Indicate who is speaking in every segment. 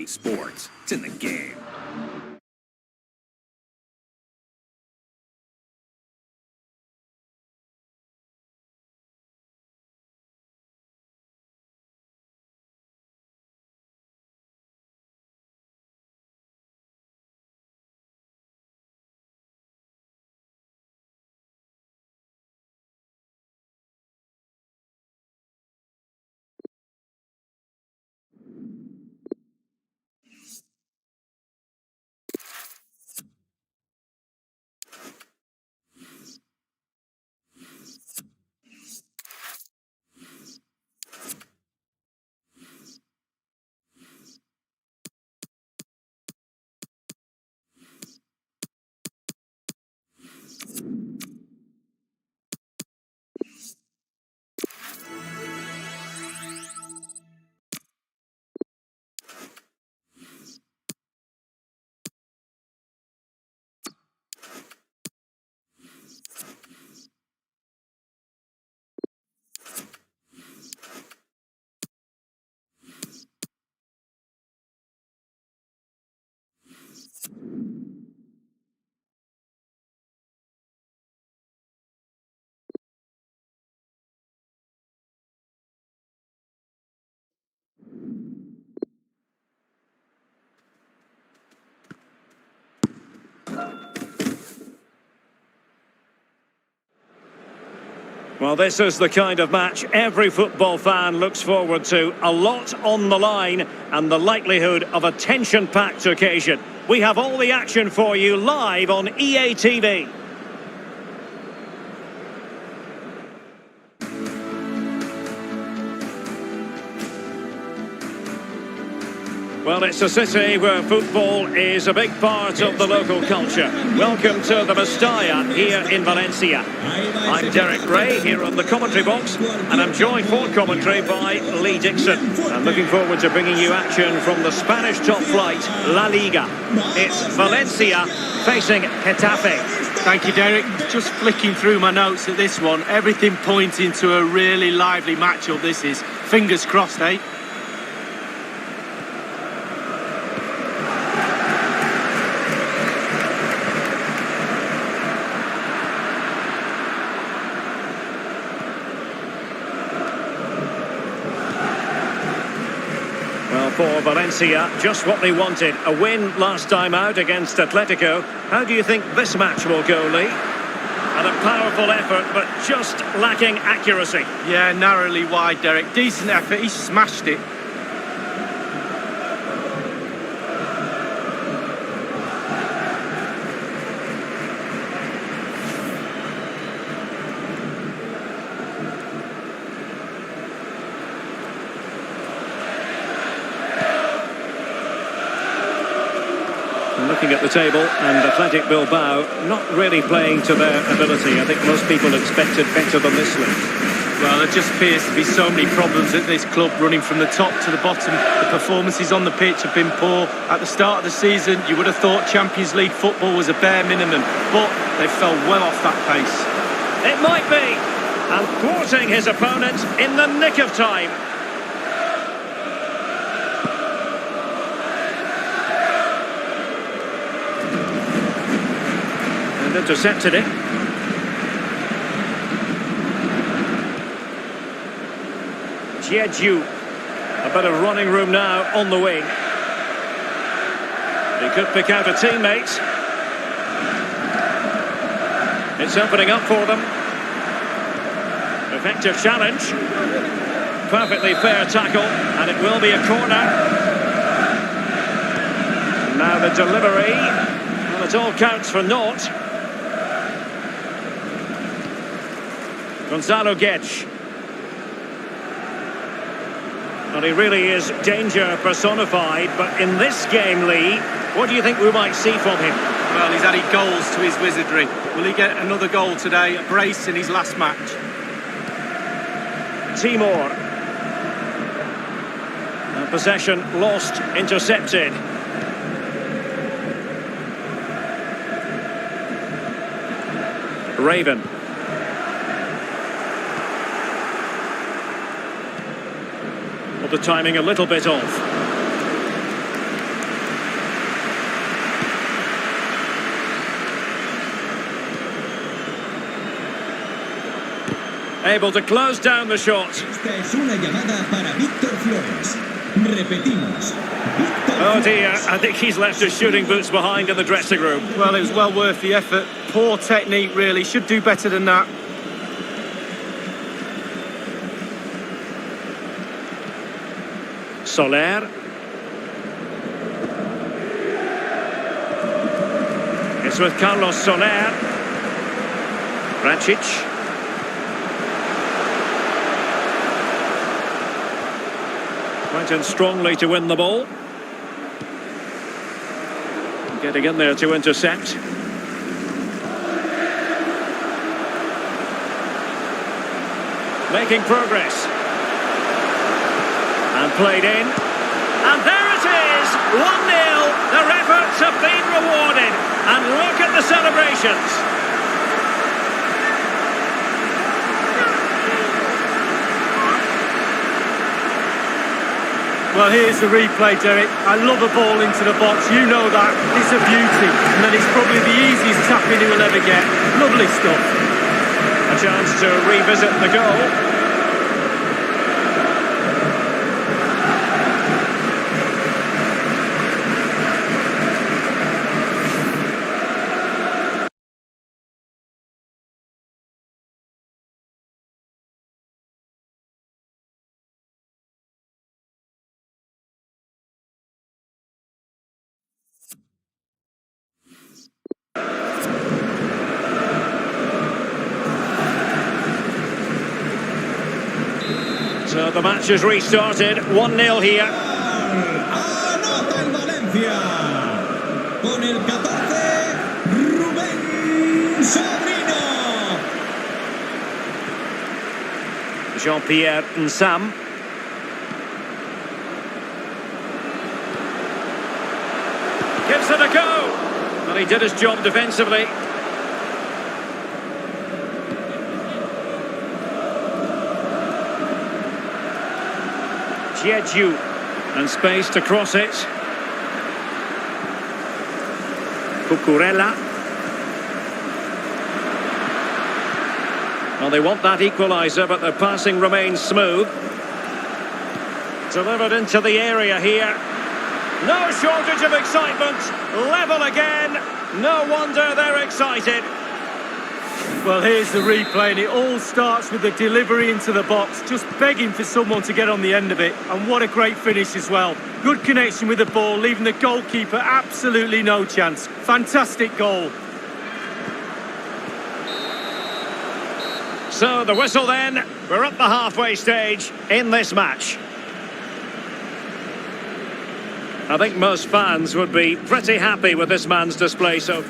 Speaker 1: sports. It's in the game.
Speaker 2: Well, this is the kind of match every football fan looks forward to. A lot on the line and the likelihood of a tension-packed occasion. We have all the action for you live on EA TV. Well, it's a city where football is a big part of the local culture. Welcome to the Mestalla here in Valencia. I'm Derek Ray here on the commentary box, and I'm joined for commentary by Lee Dixon. I'm looking forward to bringing you action from the Spanish top flight, La Liga. It's Valencia facing Getafe.
Speaker 3: Thank you, Derek. Just flicking through my notes at this one. Everything pointing to a really lively matchup this is. Fingers crossed, eh?
Speaker 2: For Valencia, just what they wanted. A win last time out against Atletico. How do you think this match will go, Lee? And a powerful effort, but just lacking accuracy.
Speaker 3: Yeah, narrowly wide, Derek. Decent effort, he smashed it.
Speaker 2: Looking at the table, and Athletic Bilbao not really playing to their ability. I think most people expected better than this league.
Speaker 3: Well, there just appears to be so many problems at this club, running from the top to the bottom. The performances on the pitch have been poor. At the start of the season, you would have thought Champions League football was a bare minimum, but they fell well off that pace.
Speaker 2: It might be, and thwarting his opponent in the nick of time. Intercepted it. Jeju. A bit of running room now on the wing. He could pick out a teammate. It's opening up for them. Effective challenge. Perfectly fair tackle, and it will be a corner. Now the delivery. Well, it all counts for naught. Gonzalo Guedes. Well, he really is danger personified, but in this game, Lee, what do you think we might see from him?
Speaker 3: Well, he's added goals to his wizardry. Will he get another goal today? A brace in his last match.
Speaker 2: Timor. Possession lost, intercepted. Raven. Well, the timing a little bit off. able to close down the shot.
Speaker 4: Esta es una llamada para Víctor Flores. Repetimos.
Speaker 2: Oh dear, I think he's left his shooting boots behind in the dressing room.
Speaker 3: Well, it was well worth the effort. Poor technique, really. Should do better than that.
Speaker 2: Soler. It's with Carlos Soler. Racic. Went in strongly to win the ball. Getting in there to intercept. Making progress. And played in. And there it is! 1-0. Their efforts have been rewarded. And look at the celebrations.
Speaker 3: Well, here's the replay, Derek. I love a ball into the box. You know that. It's a beauty. And then it's probably the easiest tapping he will ever get. Lovely stuff.
Speaker 2: A chance to revisit the goal. So the match has restarted, 1-0 here.
Speaker 4: Anota el Valencia. Con el 14, Rubén Sobrino.
Speaker 2: Jean-Pierre Nsam. Gives it a go. And he did his job defensively. Jeju, and space to cross it. Cucurella. Well, they want that equaliser, but their passing remains smooth. Delivered into the area here. No shortage of excitement. Level again. No wonder they're excited.
Speaker 3: Well, here's the replay, and it all starts with the delivery into the box, just begging for someone to get on the end of it. And what a great finish as well. Good connection with the ball, leaving the goalkeeper absolutely no chance. Fantastic goal.
Speaker 2: So the whistle then. We're at the halfway stage in this match. I think most fans would be pretty happy with this man's display so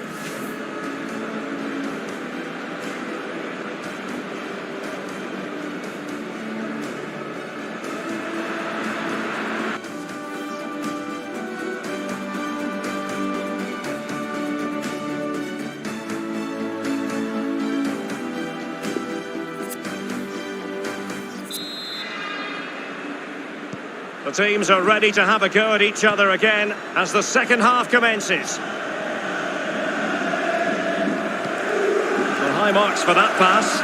Speaker 2: the teams are ready to have a go at each other again as the second half commences. Well, high marks for that pass.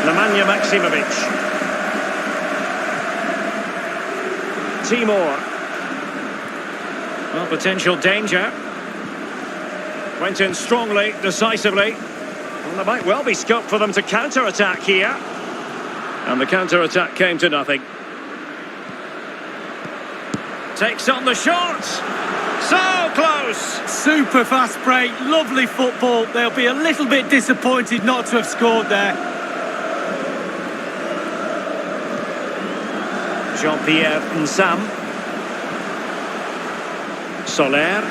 Speaker 2: Nemanja Maksimovic. Timor. Well, potential danger. Went in strongly, decisively. Well, there might well be scope for them to counter-attack here. And the counter-attack came to nothing. Takes on the shot. So close.
Speaker 3: Super fast break, lovely football. They'll be a little bit disappointed not to have scored there.
Speaker 2: Jean-Pierre Nsam. Soler.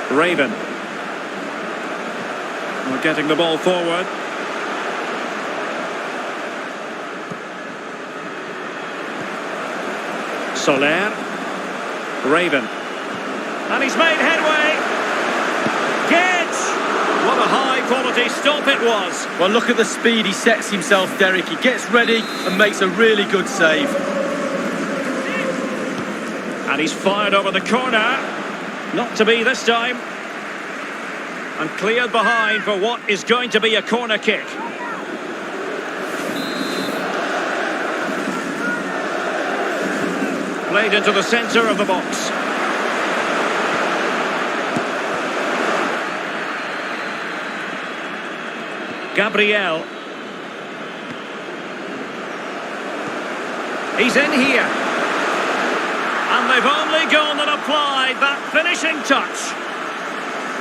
Speaker 2: Raven. We're getting the ball forward. Soler. Raven. And he's made headway. Gets! What a high-quality stop it was.
Speaker 3: Well, look at the speed he sets himself, Derek. He gets ready and makes a really good save.
Speaker 2: And he's fired over the corner. Not to be this time. And cleared behind for what is going to be a corner kick. Played into the centre of the box. Gabriel. He's in here. And they've only gone and applied that finishing touch.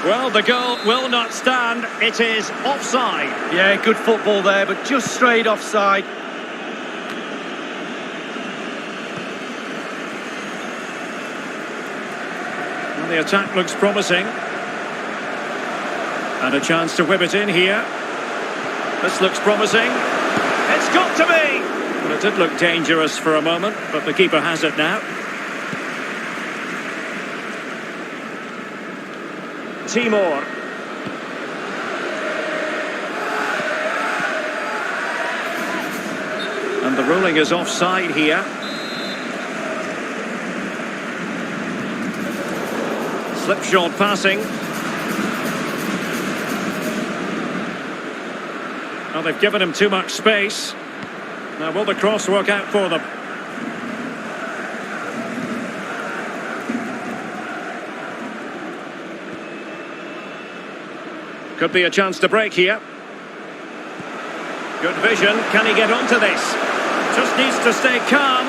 Speaker 2: Well, the goal will not stand. It is offside.
Speaker 3: Yeah, good football there, but just straight offside.
Speaker 2: Well, the attack looks promising. And a chance to whip it in here. This looks promising. It's got to be! Well, it did look dangerous for a moment, but the keeper has it now. Timor. And the ruling is offside here. Slipshod passing. Well, they've given him too much space. Now, will the cross work out for them? Could be a chance to break here. Good vision. Can he get onto this? Just needs to stay calm.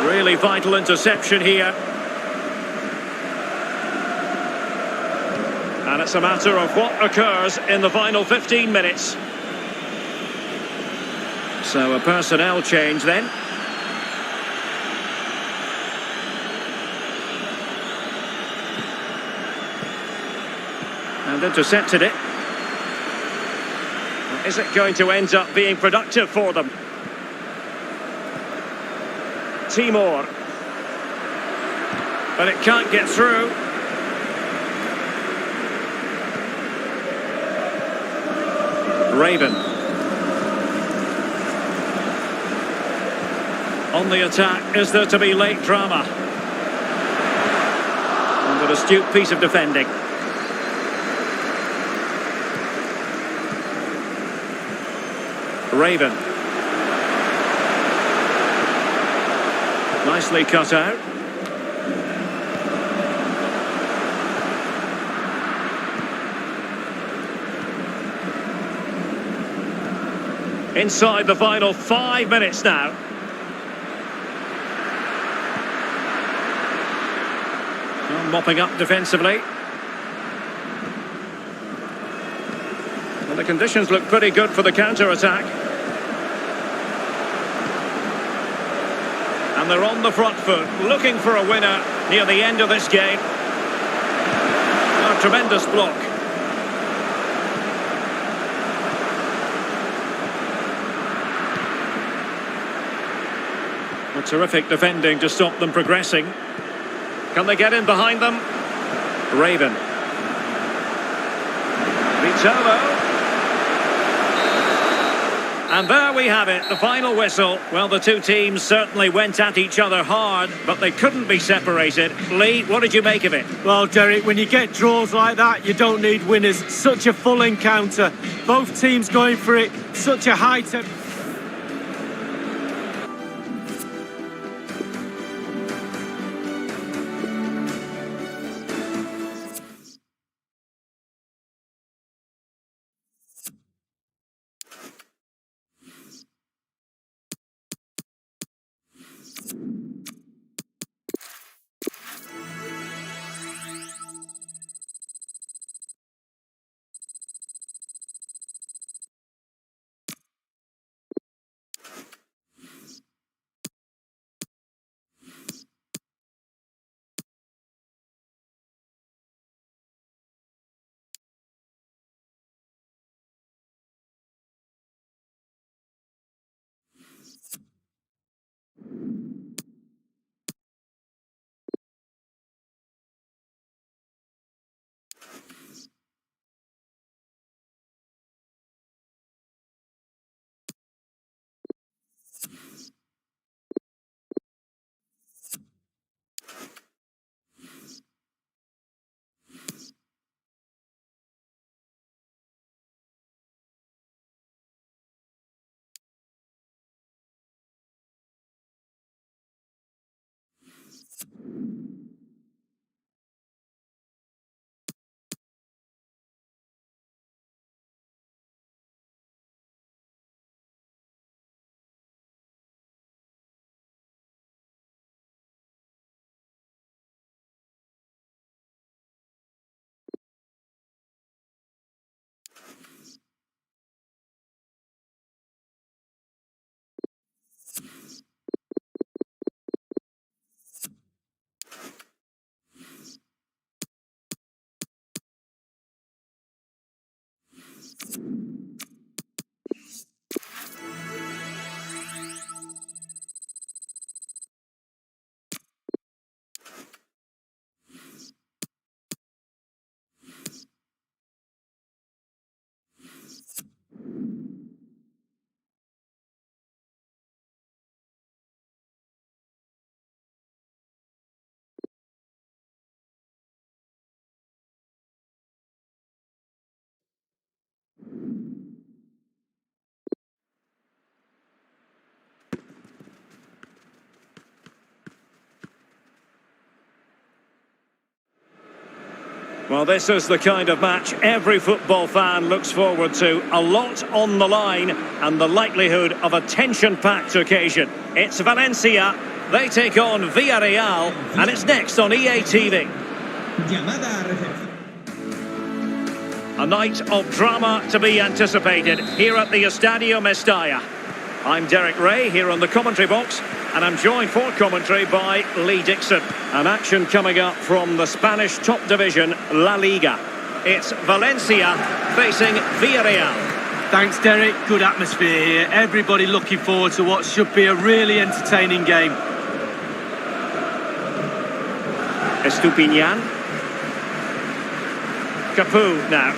Speaker 2: Really vital interception here. And it's a matter of what occurs in the final 15 minutes. So a personnel change then. And intercepted it. Is it going to end up being productive for them? Timor. But it can't get through. Raven. On the attack, is there to be late drama? And an astute piece of defending. Raven. Nicely cut out. Inside the final 5 minutes now. Well, mopping up defensively. Well, the conditions look pretty good for the counter-attack. And they're on the front foot, looking for a winner near the end of this game. A tremendous block. A terrific defending to stop them progressing. Can they get in behind them? Raven. Vitello. And there we have it, the final whistle. Well, the two teams certainly went at each other hard, but they couldn't be separated. Lee, what did you make of it?
Speaker 3: Well, Derek, when you get draws like that, you don't need winners. Such a full encounter. Both teams going for it. Such a high tempo.
Speaker 2: Well, this is the kind of match every football fan looks forward to. A lot on the line and the likelihood of a tension-packed occasion. It's Valencia. They take on Villarreal, and it's next on EA TV.
Speaker 4: Llamada a recepción.
Speaker 2: A night of drama to be anticipated here at the Estadio Mestalla. I'm Derek Ray here on the commentary box, and I'm joined for commentary by Lee Dixon. An action coming up from the Spanish top division, La Liga. It's Valencia facing Villarreal.
Speaker 3: Thanks, Derek. Good atmosphere here. Everybody looking forward to what should be a really entertaining game.
Speaker 2: Estupinian. Capu now.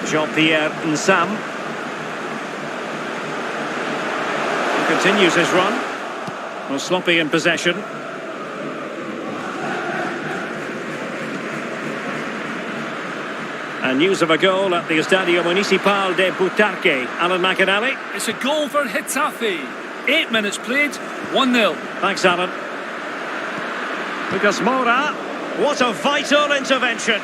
Speaker 2: Jean-Pierre Nsam. He continues his run. Well, sloppy in possession. And news of a goal at the Estadio Municipal de Butarque. Alan McAnally.
Speaker 5: It's a goal for Getafe. 8 minutes played, 1-0.
Speaker 2: Thanks, Alan. Lucas Moura. What a vital intervention.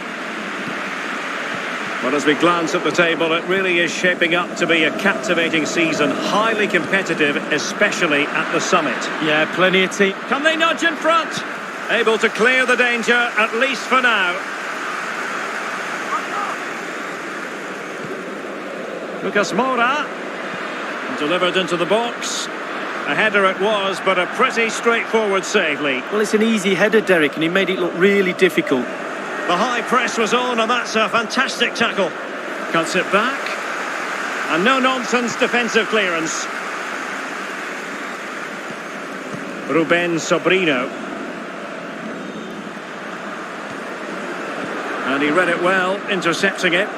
Speaker 2: Well, as we glance at the table, it really is shaping up to be a captivating season. Highly competitive, especially at the summit.
Speaker 3: Yeah, plenty of team.
Speaker 2: Can they nudge in front? Able to clear the danger, at least for now. Lucas Moura. Delivered into the box. A header it was, but a pretty straightforward save, Lee.
Speaker 3: Well, it's an easy header, Derek, and he made it look really difficult.
Speaker 2: The high press was on, and that's a fantastic tackle. Cuts it back. And no-nonsense defensive clearance. Ruben Sobrino. And he read it well, intercepting it.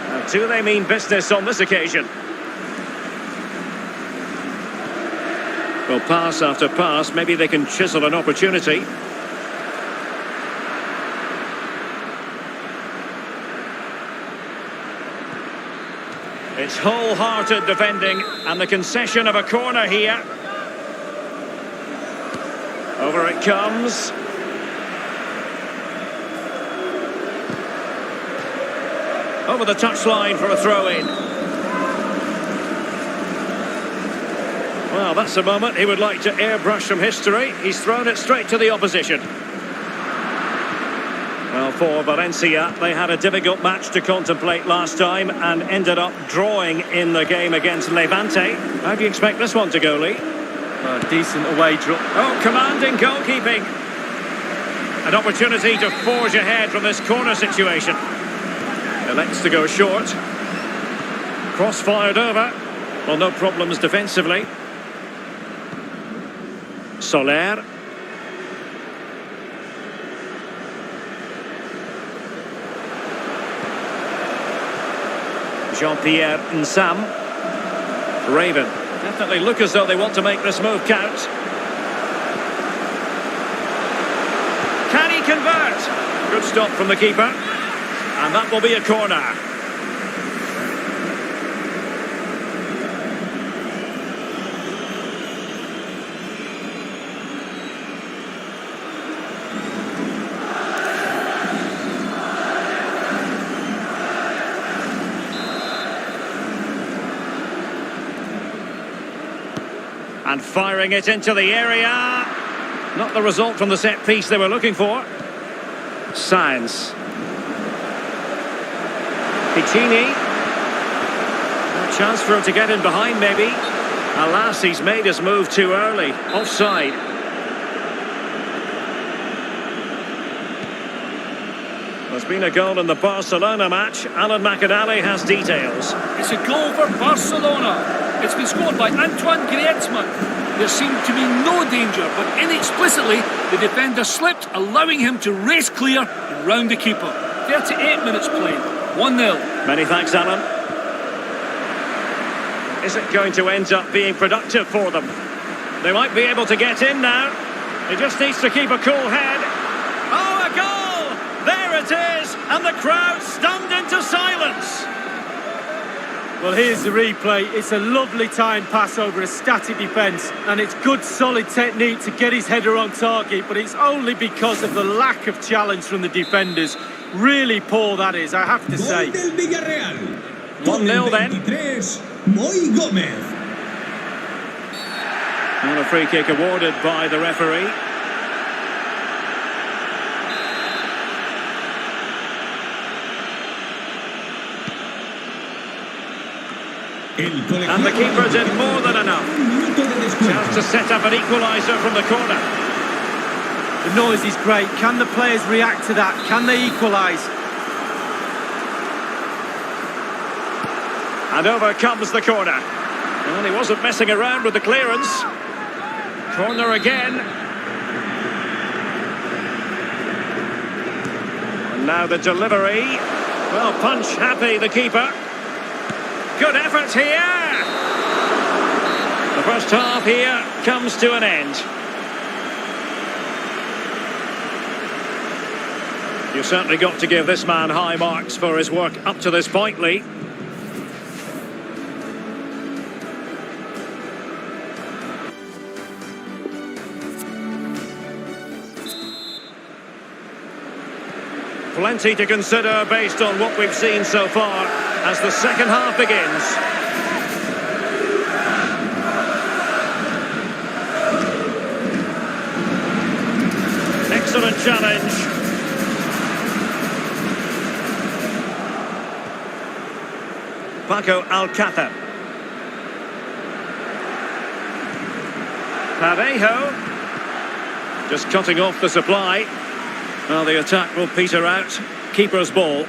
Speaker 2: Now, do they mean business on this occasion? Well, pass after pass, maybe they can chisel an opportunity. It's wholehearted defending, and the concession of a corner here. Over it comes. Over the touchline for a throw-in. Well, that's a moment he would like to airbrush from history. He's thrown it straight to the opposition. Well, for Valencia, they had a difficult match to contemplate last time and ended up drawing in the game against Levante. How do you expect this one to go, Lee?
Speaker 3: Decent away draw.
Speaker 2: Oh, commanding goalkeeping. An opportunity to forge ahead from this corner situation. Elects to go short. Cross fired over. Well, no problems defensively. Soler. Jean-Pierre Nsam. Raven. Definitely look as though they want to make this move count. Can he convert? Good stop from the keeper. And that will be a corner. And firing it into the area. Not the result from the set piece they were looking for. Sainz. Piccini. A chance for him to get in behind maybe. Alas, he's made his move too early. Offside. There's been a goal in the Barcelona match. Alan McAnally has details.
Speaker 5: It's a goal for Barcelona. It's been scored by Antoine Griezmann. There seemed to be no danger, but inexplicitly, the defender slipped, allowing him to race clear and round the keeper. 38 minutes played. 1-0.
Speaker 2: Many thanks, Alan. Is it going to end up being productive for them? They might be able to get in now. He just needs to keep a cool head. Oh, a goal! There it is! And the crowd stunned into silence.
Speaker 3: Well, here's the replay. It's a lovely timed pass over a static defence, and it's good solid technique to get his header on target, but it's only because of the lack of challenge from the defenders. Really poor, that is, I have to say.
Speaker 2: 1-0 then. And a free kick awarded by the referee. And the keeper did more than enough. Chance to set up an equaliser from the corner.
Speaker 3: The noise is great. Can the players react to that? Can they equalise?
Speaker 2: And over comes the corner. Well, he wasn't messing around with the clearance. Corner again. And now the delivery. Well, punch happy, the keeper. Good effort here. The first half here comes to an end. You've certainly got to give this man high marks for his work up to this point, Lee. Plenty to consider based on what we've seen so far as the second half begins. Excellent challenge. Paco Alcácer. Parejo. Just cutting off the supply. Well, the attack will peter out. Keeper's ball.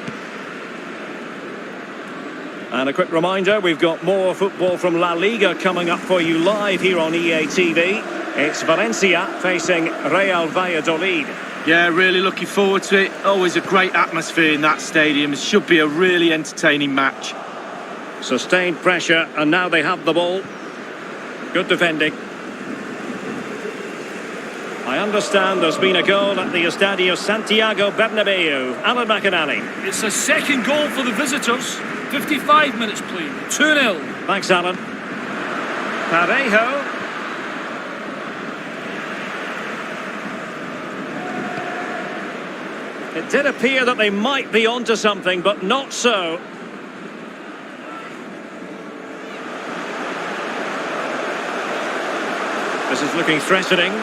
Speaker 2: And a quick reminder, we've got more football from La Liga coming up for you live here on EA TV. It's Valencia facing Real Valladolid.
Speaker 3: Yeah, really looking forward to it. Always a great atmosphere in that stadium. It should be a really entertaining match.
Speaker 2: Sustained pressure, and now they have the ball. Good defending. I understand there's been a goal at the Estadio Santiago Bernabeu. Alan McAnally.
Speaker 5: It's a second goal for the visitors. 55 minutes played. 2-0.
Speaker 2: Thanks, Alan. Parejo. It did appear that they might be onto something, but not so. This is looking threatening.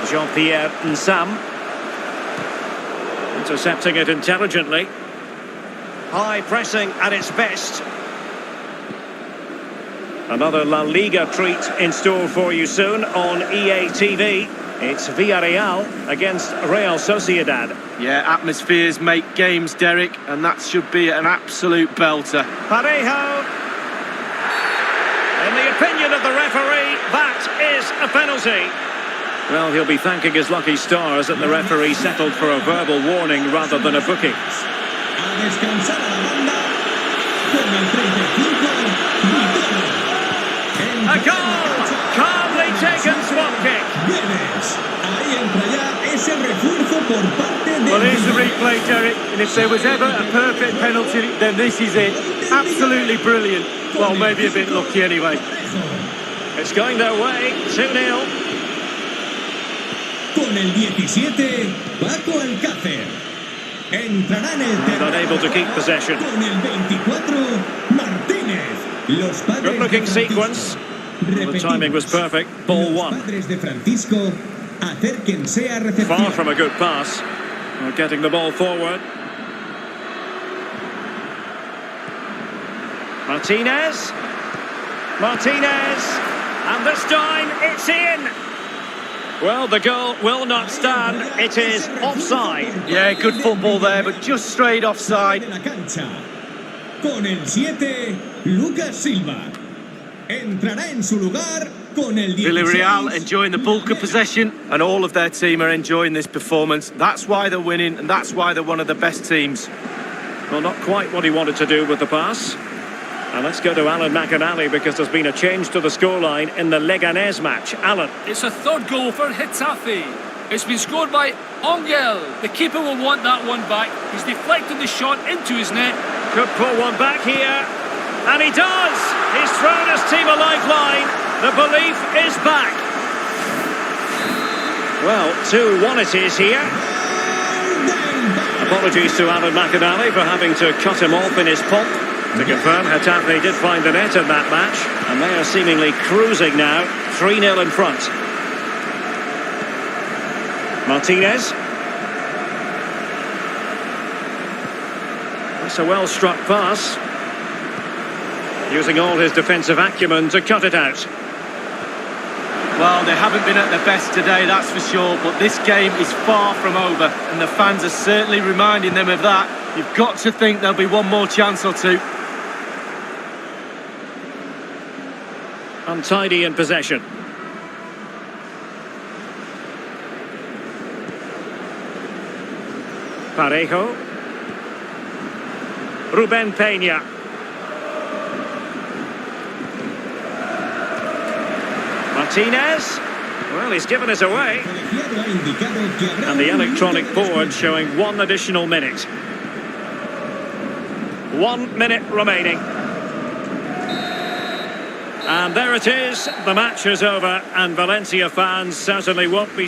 Speaker 2: Jean-Pierre Nsam. Intercepting it intelligently. High pressing at its best. Another La Liga treat in store for you soon on EA TV. It's Villarreal against Real Sociedad.
Speaker 3: Yeah, atmospheres make games, Derek, and that should be an absolute belter.
Speaker 2: Parejo. In the opinion of the referee, that is a penalty. Well, he'll be thanking his lucky stars that the referee settled for a verbal warning rather than a booking. A goal! Calmly taken swap kick.
Speaker 3: Well, here's the replay, Derek, and if there was ever a perfect penalty, then this is it. Absolutely brilliant. Well, maybe a bit lucky anyway.
Speaker 2: It's going their way, 2-0.
Speaker 4: Con el 17, Paco Alcácer. Entrará en el terreno.
Speaker 2: Unable to keep possession.
Speaker 4: Con el 24, Martínez. Los padres
Speaker 2: Good looking
Speaker 4: de Francisco.
Speaker 2: sequence. The timing was perfect. Ball
Speaker 4: Los
Speaker 2: one.
Speaker 4: padres de Francisco, acérquense a recepción.
Speaker 2: Far from a good pass. Well, getting the ball forward. Martinez. Martinez. And this time it's in. Well, the goal will not stand. It is offside.
Speaker 3: Yeah, good football there, but just straight offside.
Speaker 4: La cancha. Con el 7, Lucas Silva. Entrará en su lugar con el 16.
Speaker 3: Villarreal enjoying the bulk of possession, and all of their team are enjoying this performance. That's why they're winning, and that's why they're one of the best teams.
Speaker 2: Well, not quite what he wanted to do with the pass. And let's go to Alan McInally because there's been a change to the scoreline in the Leganés match. Alan.
Speaker 5: It's a third goal for Getafe. It's been scored by Angel. The keeper will want that one back. He's deflected the shot into his net.
Speaker 2: Could pull one back here. And he does! He's thrown his team a lifeline. The belief is back. Well, 2-1 it is here. Apologies to Alan McInally for having to cut him off in his pomp. To confirm, Getafe did find the net in that match. And they are seemingly cruising now. 3-0 in front. Martinez. That's a well-struck pass. Using all his defensive acumen to cut it out.
Speaker 3: Well, they haven't been at their best today, that's for sure, but this game is far from over, and the fans are certainly reminding them of that. You've got to think there'll be one more chance or two.
Speaker 2: Untidy in possession. Parejo. Ruben Peña. Martinez. Well, he's given us away. And the electronic board showing one additional minute. 1 minute remaining. And there it is. The match is over, and Valencia fans certainly won't be...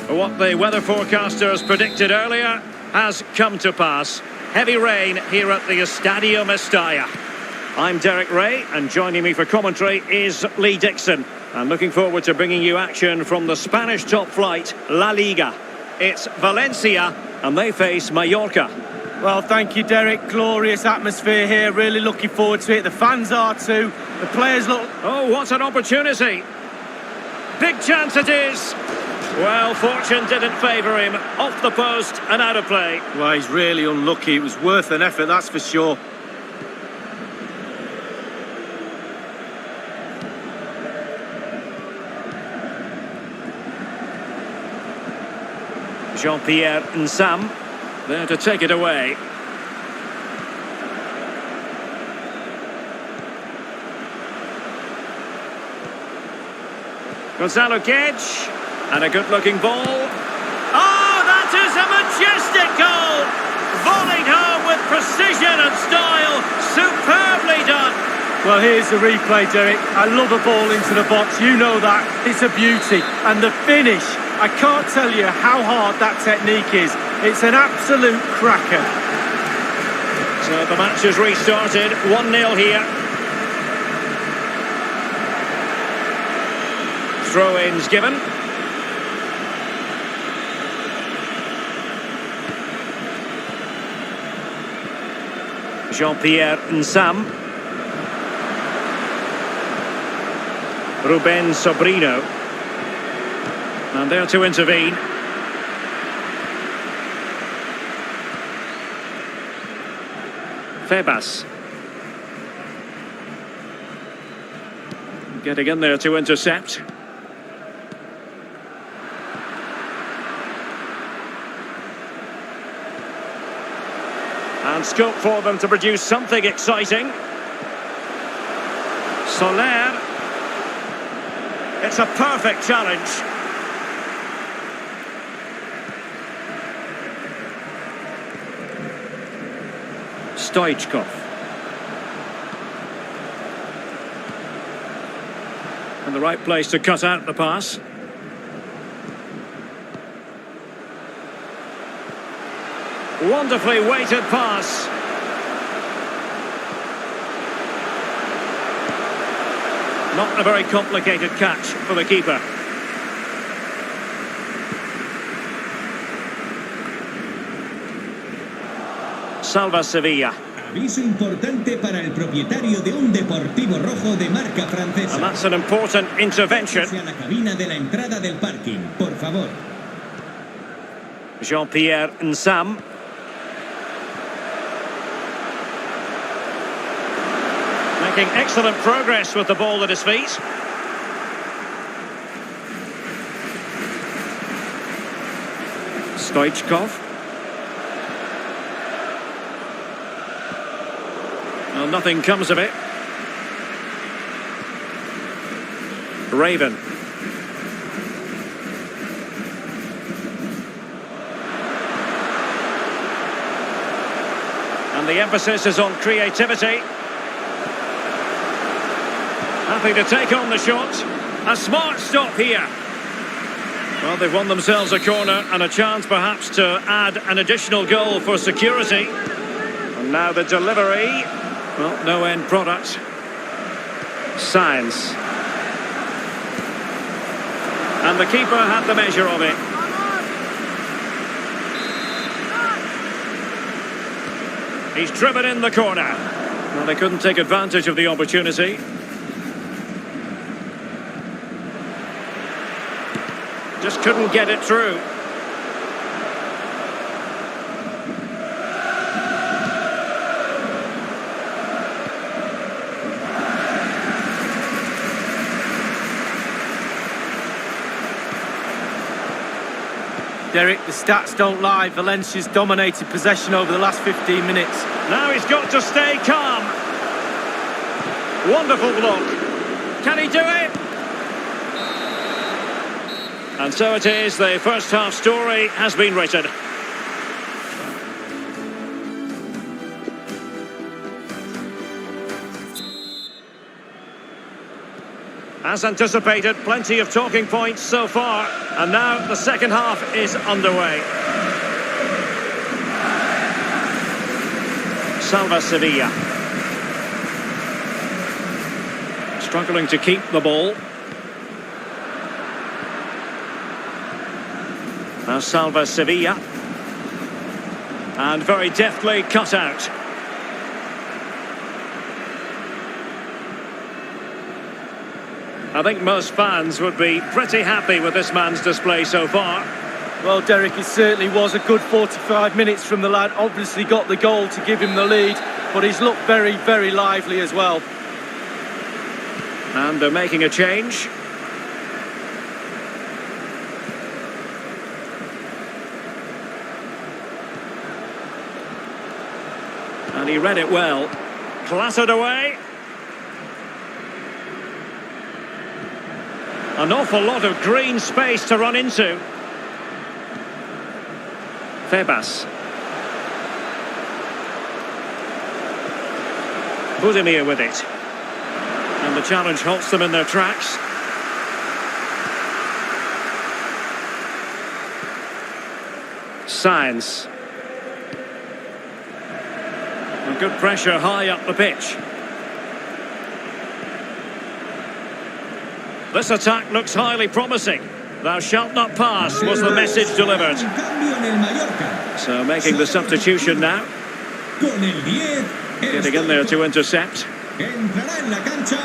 Speaker 2: What the weather forecasters predicted earlier has come to pass. Heavy rain here at the Estadio Mestalla. I'm Derek Ray, and joining me for commentary is Lee Dixon. And looking forward to bringing you action from the Spanish top flight, La Liga. It's Valencia, and they face Mallorca.
Speaker 3: Well, thank you, Derek. Glorious atmosphere here. Really looking forward to it. The fans are too. The players look...
Speaker 2: Oh, what an opportunity. Big chance it is. Well, fortune didn't favour him. Off the post and out of play.
Speaker 3: Well, he's really unlucky. It was worth an effort, that's for sure.
Speaker 2: Jean-Pierre Nsam there to take it away. Gonzalo Gedge, and a good-looking ball. Oh, that is a majestic goal! Volleyed home with precision and style. Superbly done.
Speaker 3: Well, here's the replay, Derek. I love a ball into the box. You know that. It's a beauty. And the finish, I can't tell you how hard that technique is. It's an absolute cracker.
Speaker 2: So the match has restarted. 1-0 here. Throw-ins given. Jean-Pierre Nsam. Ruben Sobrino. And there to intervene. Febas. Getting in there to intercept. And scope for them to produce something exciting. Soler. It's a perfect challenge. Stoichkov. And the right place to cut out the pass. Wonderfully weighted pass. Not a very complicated catch for the keeper. Salva Sevilla.
Speaker 4: Aviso importante para el propietario de un deportivo rojo de marca francesa.
Speaker 2: And that's an important intervention.
Speaker 4: Hacia la cabina de la entrada del parking, por favor.
Speaker 2: Jean-Pierre Nsam. Making excellent progress with the ball at his feet. Stoichkov. Well, nothing comes of it. Raven. And the emphasis is on creativity. Happy to take on the shot. A smart stop here. Well, they've won themselves a corner and a chance perhaps to add an additional goal for security. And now the delivery. Well, no end product. Science. And the keeper had the measure of it. He's driven in the corner. Well, they couldn't take advantage of the opportunity. Just couldn't get it through.
Speaker 3: Derek, the stats don't lie. Valencia's dominated possession over the last 15 minutes.
Speaker 2: Now he's got to stay calm. Wonderful block. Can he do it? And so it is, the first half story has been written. As anticipated, plenty of talking points so far, and now the second half is underway. Salva Sevilla. Struggling to keep the ball. Now Salva Sevilla. And very deftly cut out. I think most fans would be pretty happy with this man's display so far.
Speaker 3: Well, Derek, it certainly was a good 45 minutes from the lad. Obviously got the goal to give him the lead, but he's looked very, very lively as well.
Speaker 2: And they're making a change. And he read it well. Clattered away. An awful lot of green space to run into. Febas. Budimir with it. And the challenge halts them in their tracks. Science. And good pressure high up the pitch. This attack looks highly promising. Thou shalt not pass was the message delivered. So making the substitution now. Getting in there to intercept.
Speaker 4: Entrará en la cancha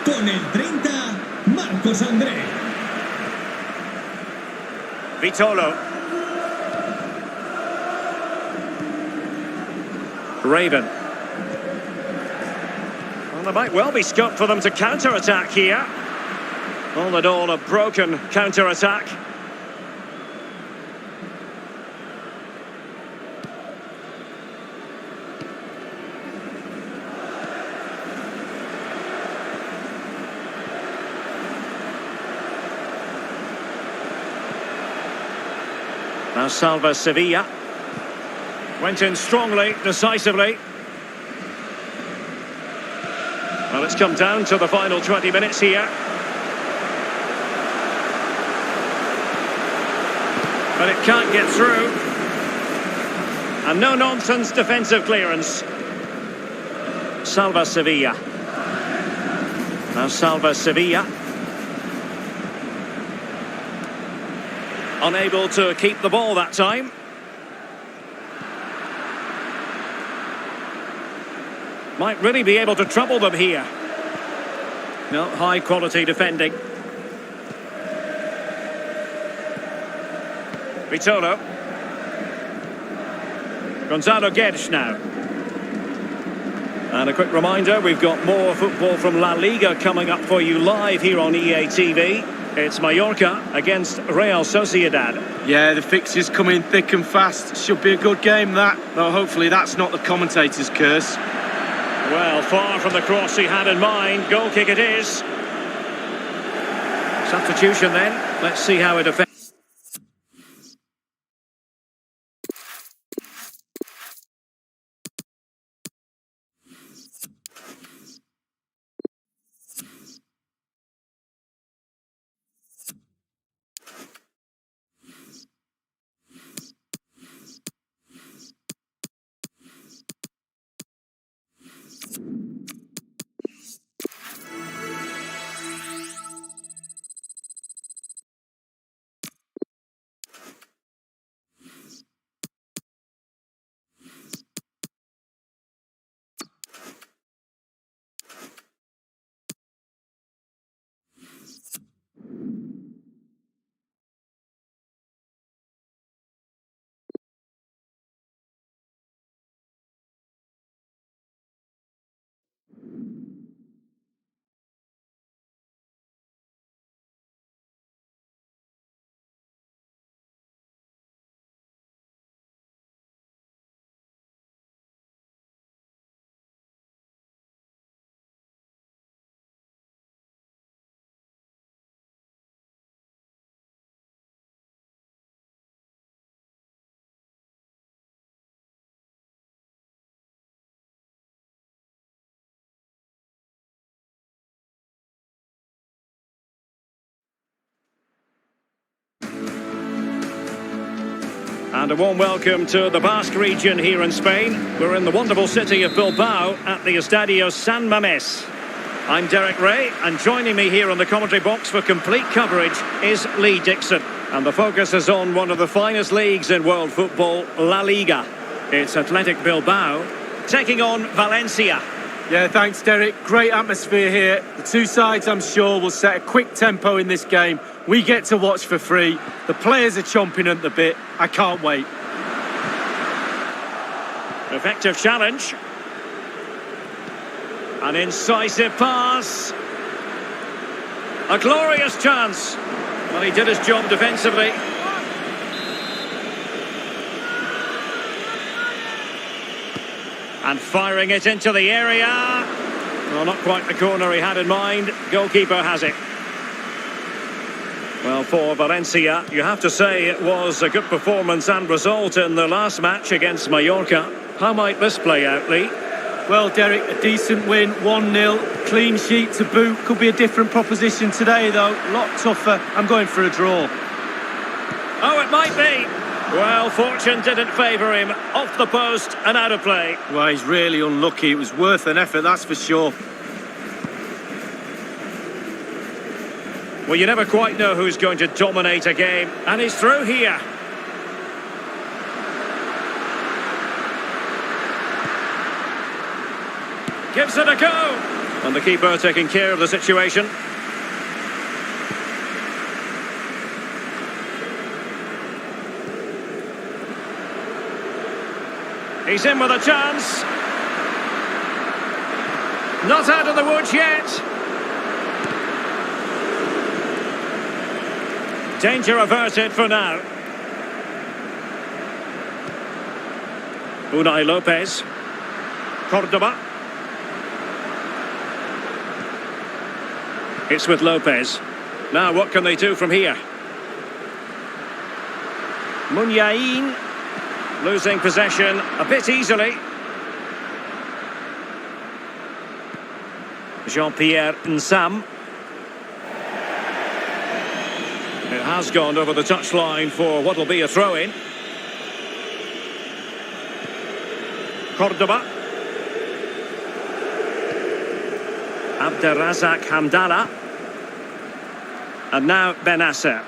Speaker 4: con el 30, Marcos André.
Speaker 2: Vitolo. Raven. Well, there might well be scope for them to counter-attack here. All in all, a broken counter-attack. Now Salva Sevilla. Went in strongly, decisively. Well, it's come down to the final 20 minutes here. But it can't get through. And no-nonsense defensive clearance. Salva Sevilla. Now Salva Sevilla. Unable to keep the ball that time. Might really be able to trouble them here. No, high-quality defending. Vitolo. Gonzalo Guedes now. And a quick reminder, we've got more football from La Liga coming up for you live here on EA TV. It's Mallorca against Real Sociedad.
Speaker 3: Yeah, the fixtures come in thick and fast. Should be a good game, that. Though hopefully that's not the commentator's curse.
Speaker 2: Well, far from the cross he had in mind. Goal kick it is. Substitution then. Let's see how it affects. And a warm welcome to the Basque region here in Spain. We're in the wonderful city of Bilbao at the Estadio San Mamés. I'm Derek Ray, and joining me here on the commentary box for complete coverage is Lee Dixon. And the focus is on one of the finest leagues in world football, La Liga. It's Athletic Bilbao taking on Valencia.
Speaker 3: Yeah, thanks, Derek. Great atmosphere here. The two sides, I'm sure, will set a quick tempo in this game. We get to watch for free. The players are chomping at the bit. I can't wait.
Speaker 2: Effective challenge. An incisive pass. A glorious chance. Well, he did his job defensively. And firing it into the area. Well, not quite the corner he had in mind. Goalkeeper has it. Well, for Valencia, you have to say it was a good performance and result in the last match against Mallorca. How might this play out, Lee?
Speaker 3: Well, Derek, a decent win, 1-0, clean sheet to boot. Could be a different proposition today, though. A lot tougher. I'm going for a draw.
Speaker 2: Oh, it might be. Well, fortune didn't favour him. Off the post and out of play.
Speaker 3: Well, he's really unlucky. It was worth an effort, that's for sure.
Speaker 2: Well, you never quite know who's going to dominate a game. And he's through here. Gives it a go. And the keeper taking care of the situation. He's in with a chance. Not out of the woods yet. Danger averted for now. Unai Lopez. Cordoba. It's with Lopez. Now what can they do from here? Munyain. Losing possession a bit easily. Jean-Pierre Nsam. It has gone over the touchline for what will be a throw-in. Cordoba. Abderrazak Hamdallah. And now Benasser.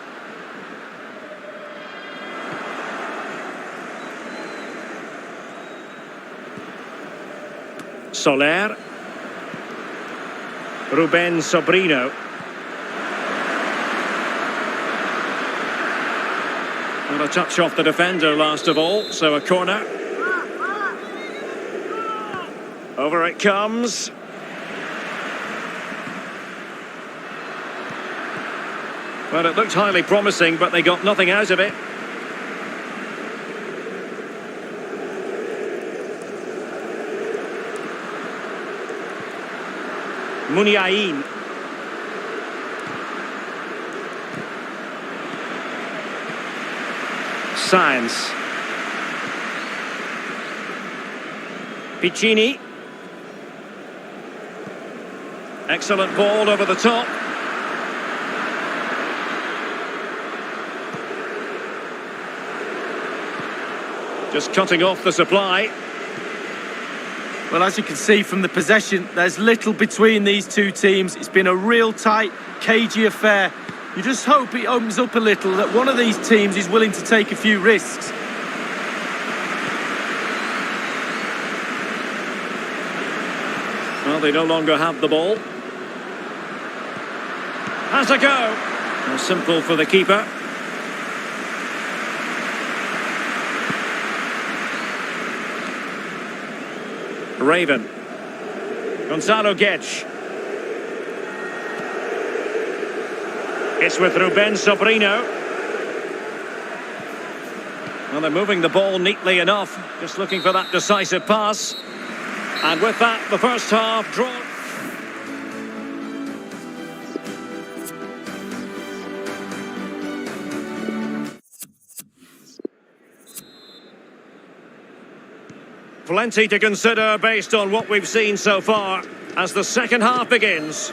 Speaker 2: Soler. Ruben Sobrino. And a touch off the defender last of all, so a corner. Over it comes. Well, it looked highly promising, but they got nothing out of it. Munyain. Sainz. Piccini. Excellent ball over the top. Just cutting off the supply.
Speaker 3: Well, as you can see from the possession, there's little between these two teams. It's been a real tight, cagey affair. You just hope it opens up a little, that one of these teams is willing to take a few risks.
Speaker 2: Well, they no longer have the ball. Has a go. Well, simple for the keeper. Raven. Gonzalo Guedes. It's with Ruben Sobrino. Well, they're moving the ball neatly enough. Just looking for that decisive pass. And with that, the first half drawn. Plenty to consider based on what we've seen so far as the second half begins.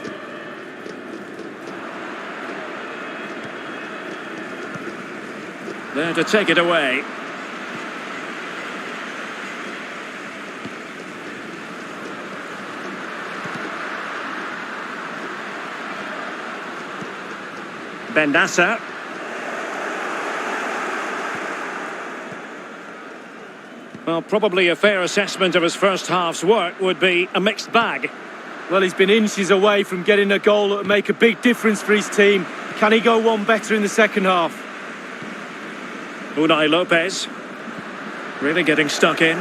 Speaker 2: There to take it away. Benasser. Well, probably a fair assessment of his first half's work would be a mixed bag.
Speaker 3: Well, he's been inches away from getting a goal that would make a big difference for his team. Can he go one better in the second half?
Speaker 2: Unai Lopez. Really getting stuck in.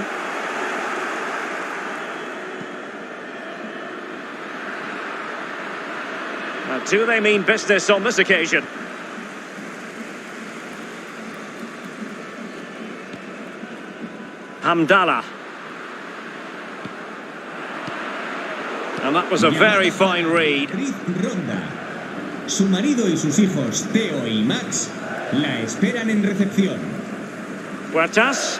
Speaker 2: Now, do they mean business on this occasion? Hamdallah. And that was a very fine read.
Speaker 4: Ronda. Su marido y sus hijos, Theo y Max, la esperan en recepción.
Speaker 2: Huertas.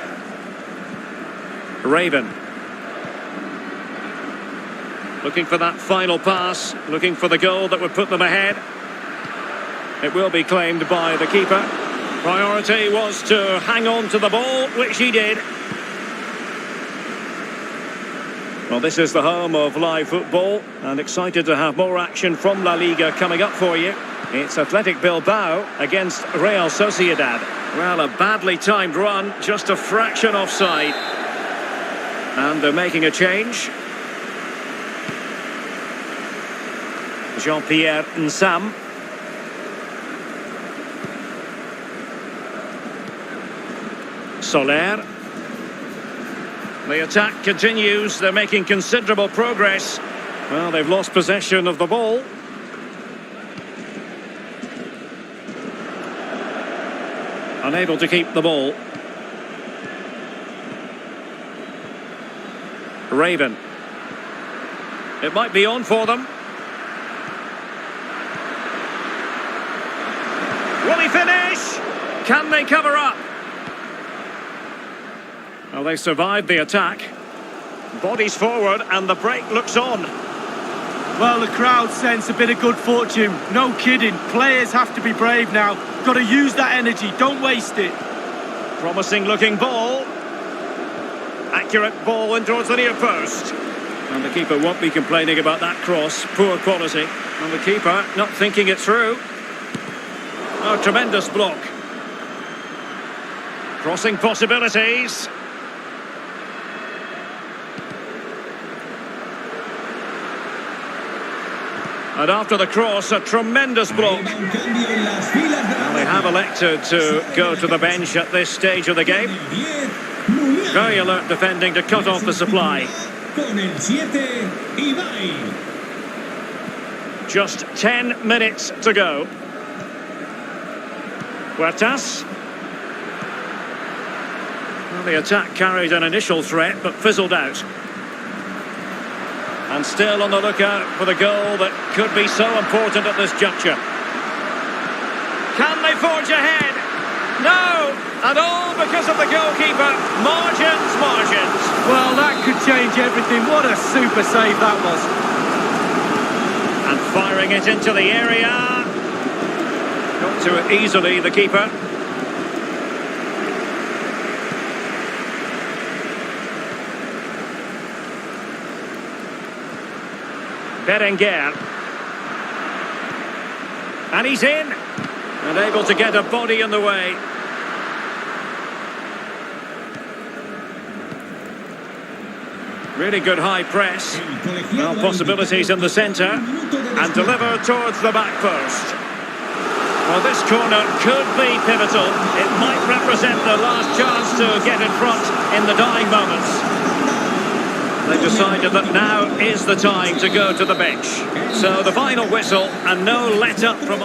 Speaker 2: Raven. Looking for that final pass, looking for the goal that would put them ahead. It will be claimed by the keeper. Priority was to hang on to the ball, which he did. Well, this is the home of live football, and excited to have more action from La Liga coming up for you. It's Athletic Bilbao against Real Sociedad. Well, a badly timed run, just a fraction offside. And they're making a change. Jean-Pierre Nsam. Soler. The attack continues. They're making considerable progress. Well, they've lost possession of the ball. Unable to keep the ball. Raven. It might be on for them. Will he finish? Can they cover up? Well, they survived the attack. Bodies forward and the break looks on.
Speaker 3: Well, the crowd sense a bit of good fortune. No kidding. Players have to be brave now. Got to use that energy. Don't waste it.
Speaker 2: Promising looking ball. Accurate ball in towards the near post. And the keeper won't be complaining about that cross. Poor quality. And the keeper not thinking it through. Oh, tremendous block. Crossing possibilities. And after the cross, a tremendous block. And they have elected to go to the bench at this stage of the game. Very alert defending to cut off the supply. Just 10 minutes to go. Huertas. Well, the attack carried an initial threat, but fizzled out. And still on the lookout for the goal that could be so important at this juncture. Can they forge ahead? No! And all because of the goalkeeper. Margins, margins.
Speaker 3: Well, that could change everything. What a super save that was.
Speaker 2: And firing it into the area. Got to it easily, the keeper. Berenguer. And he's in. And able to get a body in the way. Really good high press. Well, possibilities in the centre. And delivered towards the back post. Well, this corner could be pivotal. It might represent the last chance to get in front in the dying moments. They've decided that now is the time to go to the bench. So the final whistle and no let-up from...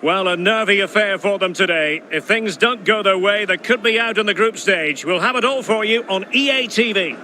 Speaker 2: Well, a nervy affair for them today. If things don't go their way, they could be out in the group stage. We'll have it all for you on EA TV.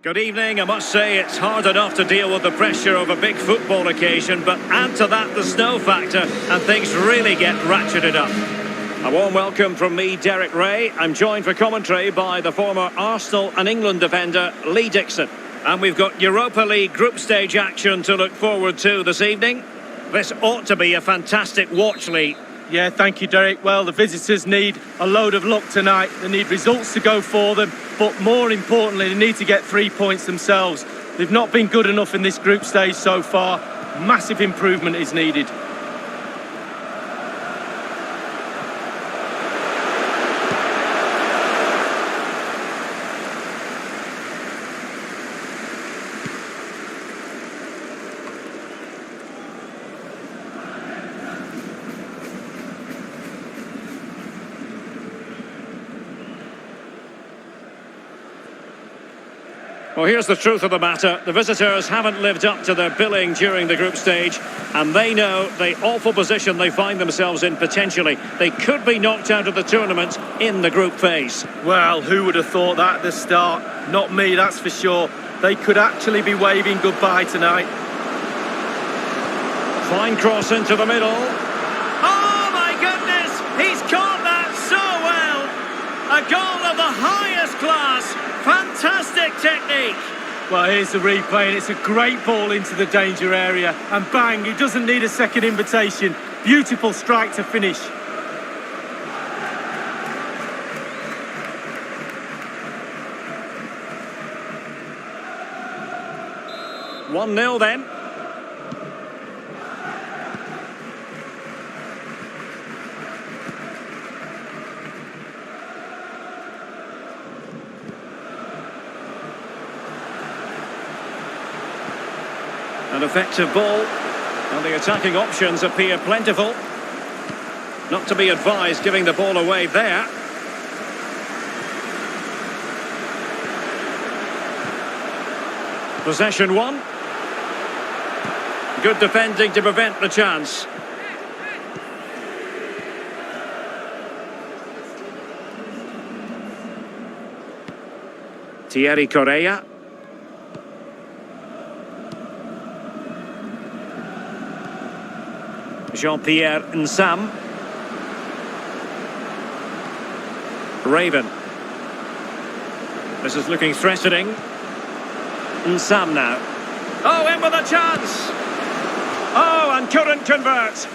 Speaker 2: Good evening. I must say it's hard enough to deal with the pressure of a big football occasion, but add to that the snow factor and things really get ratcheted up. A warm welcome from me, Derek Ray. I'm joined for commentary by the former Arsenal and England defender, Lee Dixon. And we've got Europa League group stage action to look forward to this evening. This ought to be a fantastic watch, Lee.
Speaker 3: Yeah, thank you, Derek. Well, the visitors need a load of luck tonight. They need results to go for them, but more importantly, they need to get 3 points themselves. They've not been good enough in this group stage so far. Massive improvement is needed.
Speaker 2: Well, here's the truth of the matter. The visitors haven't lived up to their billing during the group stage, and they know the awful position they find themselves in potentially. They could be knocked out of the tournament in the group phase.
Speaker 3: Well, who would have thought that at the start? Not me, that's for sure. They could actually be waving goodbye tonight.
Speaker 2: Fine cross into the middle. Oh, my goodness! He's caught that so well! A goal of the highest class. Fantastic technique.
Speaker 3: Well, here's the replay, and it's a great ball into the danger area. And bang, he doesn't need a second invitation. Beautiful strike to finish.
Speaker 2: One 0 then. An effective ball, and the attacking options appear plentiful. Not to be advised giving the ball away there. Possession won. Good defending to prevent the chance. Thierry Correa. Jean-Pierre Nsam. Raven. This is looking threatening. Nsam now. Oh, in with a chance! Oh, and couldn't convert.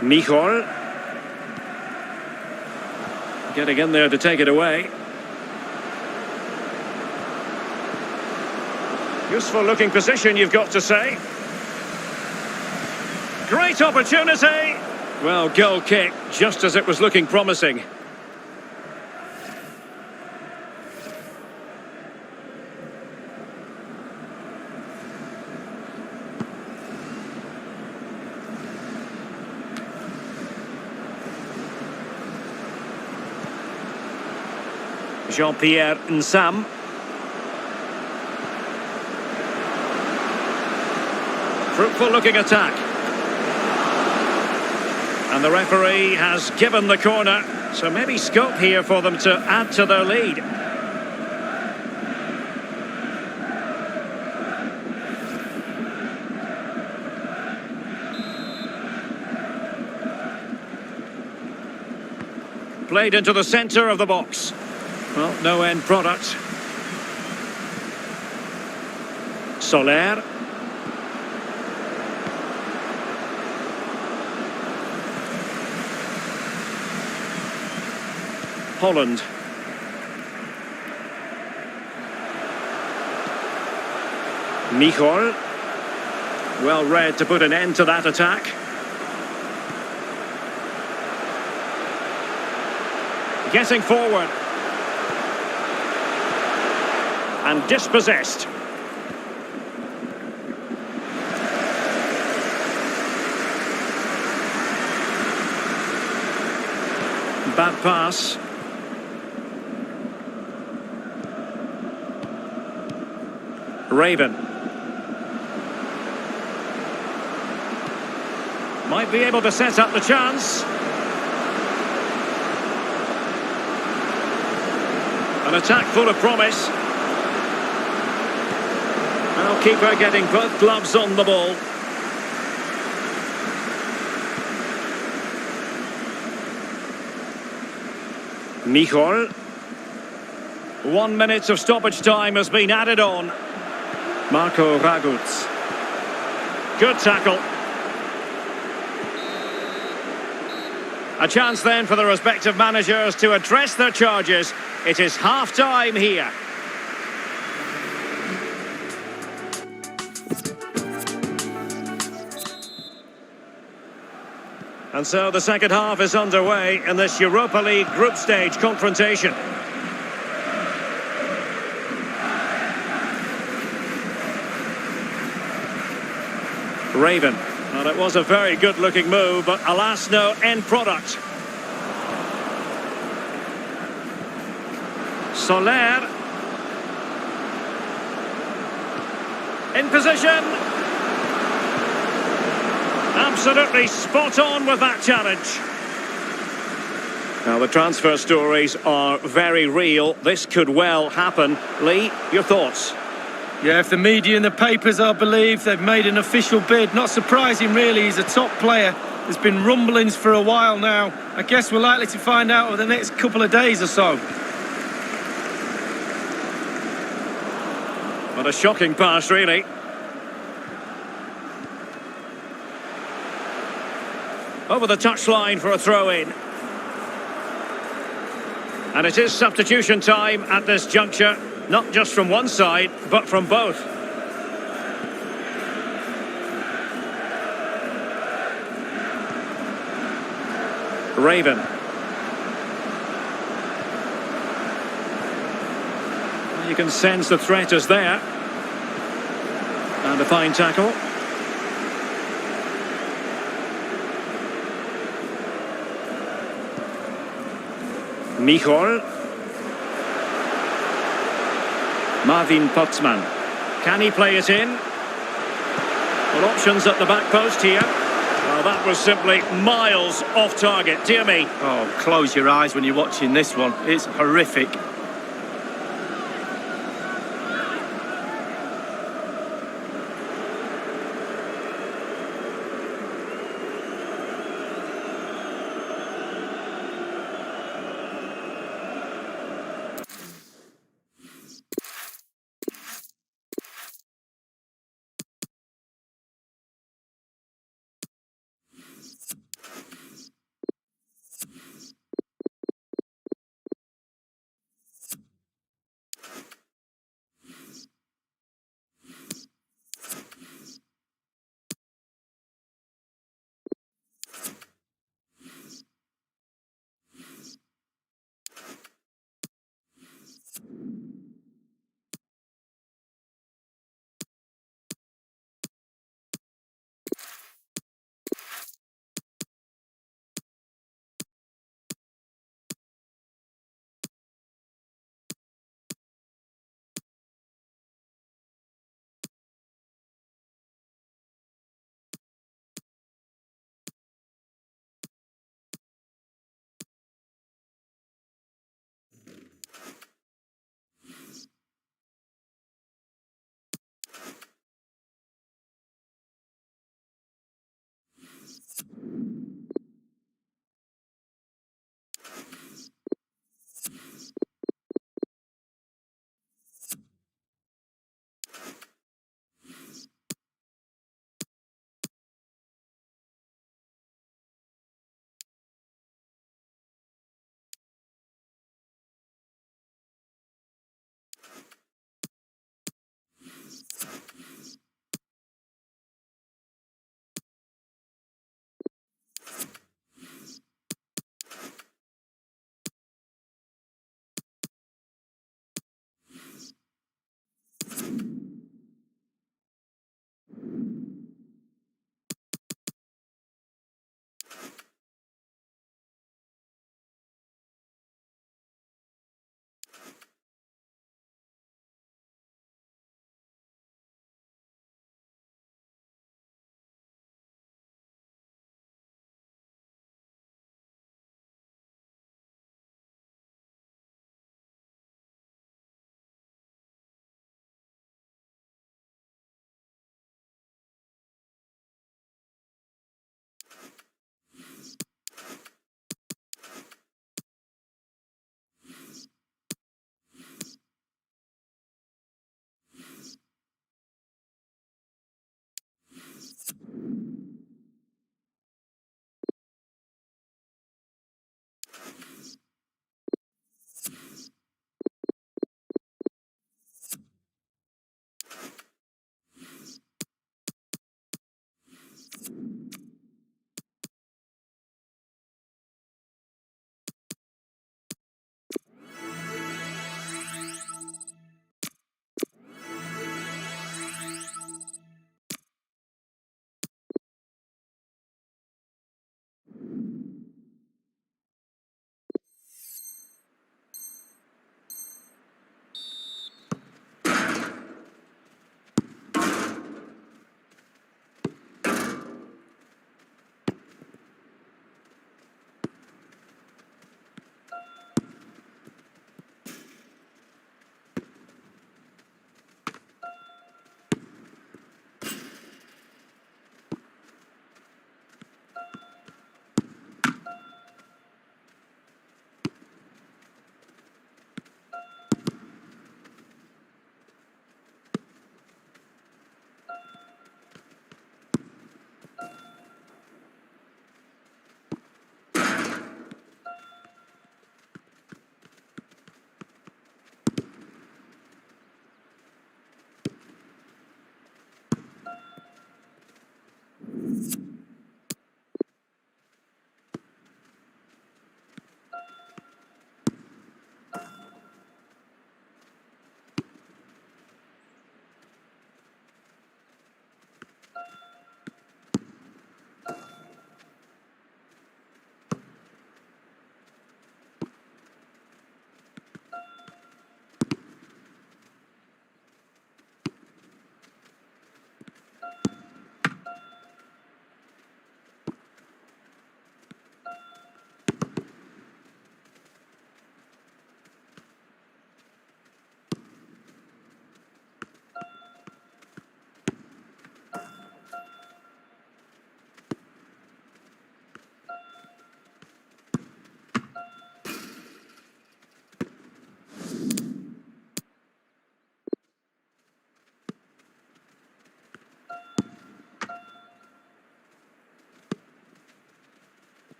Speaker 2: Michol. Getting in there to take it away. Useful looking position, you've got to say. Great opportunity. Well, goal kick, just as it was looking promising. Jean-Pierre Nsam. Fruitful looking attack. And the referee has given the corner, so maybe scope here for them to add to their lead. Played into the centre of the box. Well, no end product. Soler. Holland. Michol. Well read to put an end to that attack. Getting forward. and dispossessed. Bad pass. Raven. Might be able to set up the chance. An attack full of promise. Now keeper getting both gloves on the ball. Michol. 1 minute of stoppage time has been added on. Marco Raguts. Good tackle. A chance then for the respective managers to address their charges. It is half-time here. And so the second half is underway in this Europa League group stage confrontation. Raven. Well, it was a very good-looking move, but alas, no end product. Soler. In position. Absolutely spot on with that challenge. Now, the transfer stories are very real. This could well happen. Lee, your thoughts?
Speaker 3: Yeah, if the media and the papers are believed, they've made an official bid. Not surprising, really. He's a top player. There's been rumblings for a while now. I guess we're likely to find out over the next couple of days or so.
Speaker 2: What a shocking pass, really. Over the touchline for a throw-in. And it is substitution time at this juncture. Not just from one side, but from both. Raven. You can sense the threat is there. And a fine tackle. Michol. Marvin Potsman. Can he play it in? Well, options at the back post here. Well, that was simply miles off target. Dear me.
Speaker 3: Oh, close your eyes when you're watching this one. It's horrific.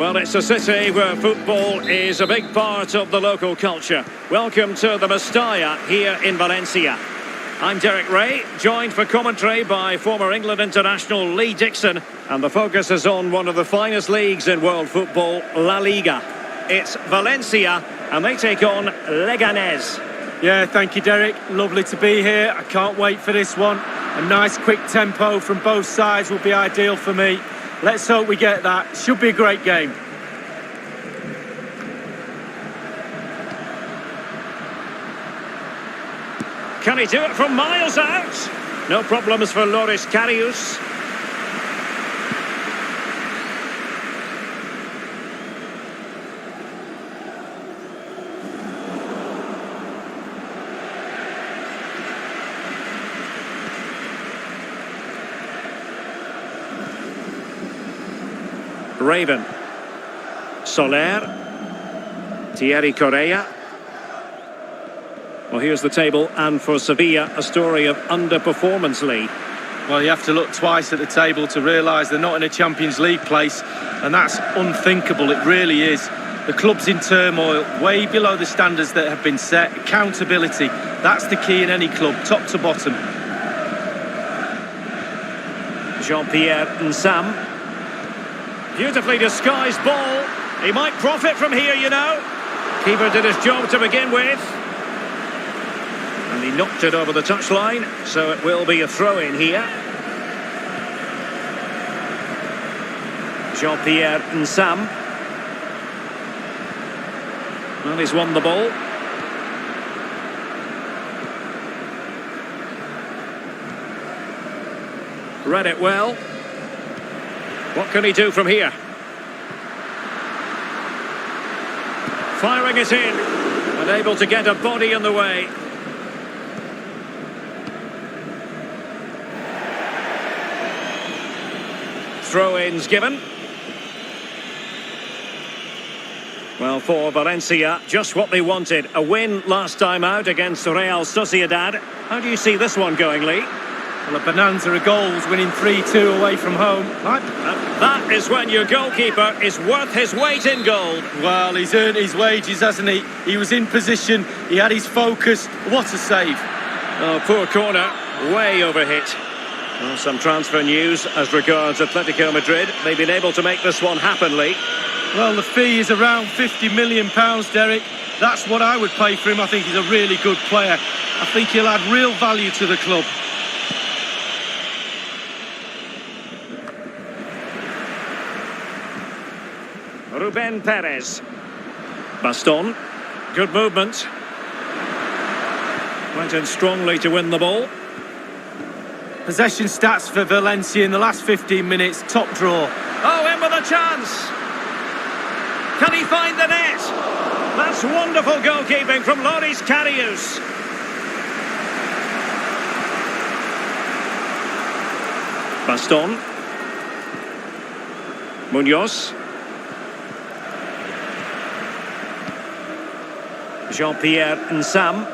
Speaker 2: Well, it's a city where football is a big part of the local culture. Welcome to the Mestalla here in Valencia. I'm Derek Ray, joined for commentary by former England international Lee Dixon, and the focus is on one of the finest leagues in world football, La Liga. It's Valencia, and they take on Leganés.
Speaker 3: Yeah, thank you, Derek. Lovely to be here. I can't wait for this one. A nice quick tempo from both sides will be ideal for me. Let's hope we get that. Should be a great game.
Speaker 2: Can he do it from miles out? No problems for Loris Karius. Raven. Soler. Thierry Correa. Well, here's the table, and for Sevilla, a story of underperformance, Lee.
Speaker 3: Well, you have to look twice at the table to realise they're not in a Champions League place, and that's unthinkable, it really is. The club's in turmoil, way below the standards that have been set. Accountability, that's the key in any club, top to bottom.
Speaker 2: Jean-Pierre Nsam. Beautifully disguised ball. He might profit from here, you know. Keeper did his job to begin with. And he knocked it over the touchline, so it will be a throw-in here. Jean-Pierre Nsam. Well, he's won the ball. Read it well. What can he do from here? Firing it in, and able to get a body in the way. Throw-ins given. Well, for Valencia, just what they wanted. A win last time out against Real Sociedad. How do you see this one going, Lee?
Speaker 3: Well, a bonanza of goals, winning 3-2 away from home.
Speaker 2: That is when your goalkeeper is worth his weight in gold.
Speaker 3: Well, he's earned his wages, hasn't he? He was in position, he had his focus. What a save.
Speaker 2: Oh, poor corner, way overhit. Well, some transfer news as regards Atletico Madrid. They've been able to make this one happen, Lee.
Speaker 3: Well, the fee is around £50 million, Derek. That's what I would pay for him. I think he's a really good player. I think he'll add real value to the club.
Speaker 2: Ruben Perez. Baston. Good movement. Went in strongly to win the ball.
Speaker 3: Possession stats for Valencia in the last 15 minutes. Top draw.
Speaker 2: Oh, in with a chance. Can he find the net? That's wonderful goalkeeping from Loris Karius. Baston. Munoz. Jean-Pierre Nsam.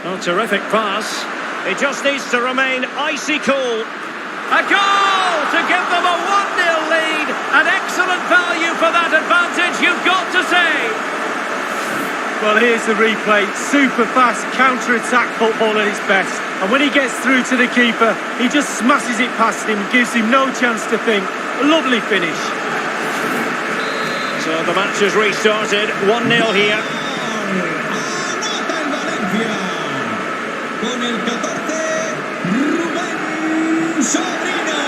Speaker 2: Oh, terrific pass. He just needs to remain icy cool. A goal to give them a 1-0 lead. An excellent value for that advantage, you've got to say.
Speaker 3: Well, here's the replay. Super fast counter-attack football at its best. And when he gets through to the keeper, he just smashes it past him, gives him no chance to think. A lovely finish.
Speaker 2: So the match has restarted, 1-0 here.
Speaker 4: Anota el Valencia. Con el 14, Rubén Sobrino.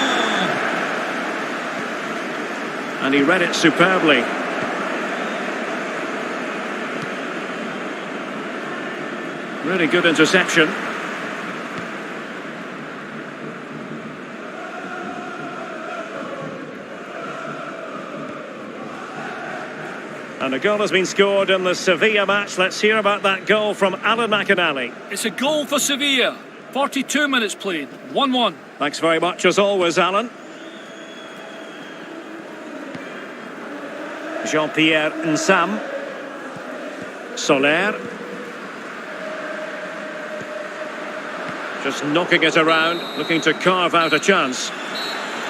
Speaker 2: And he read it superbly. Really good interception. And a goal has been scored in the Sevilla match. Let's hear about that goal from Alan McInally.
Speaker 5: It's a goal for Sevilla. 42 minutes played. 1-1.
Speaker 2: Thanks very much as always, Alan. Jean-Pierre Nsam. Soler. Just knocking it around, looking to carve out a chance.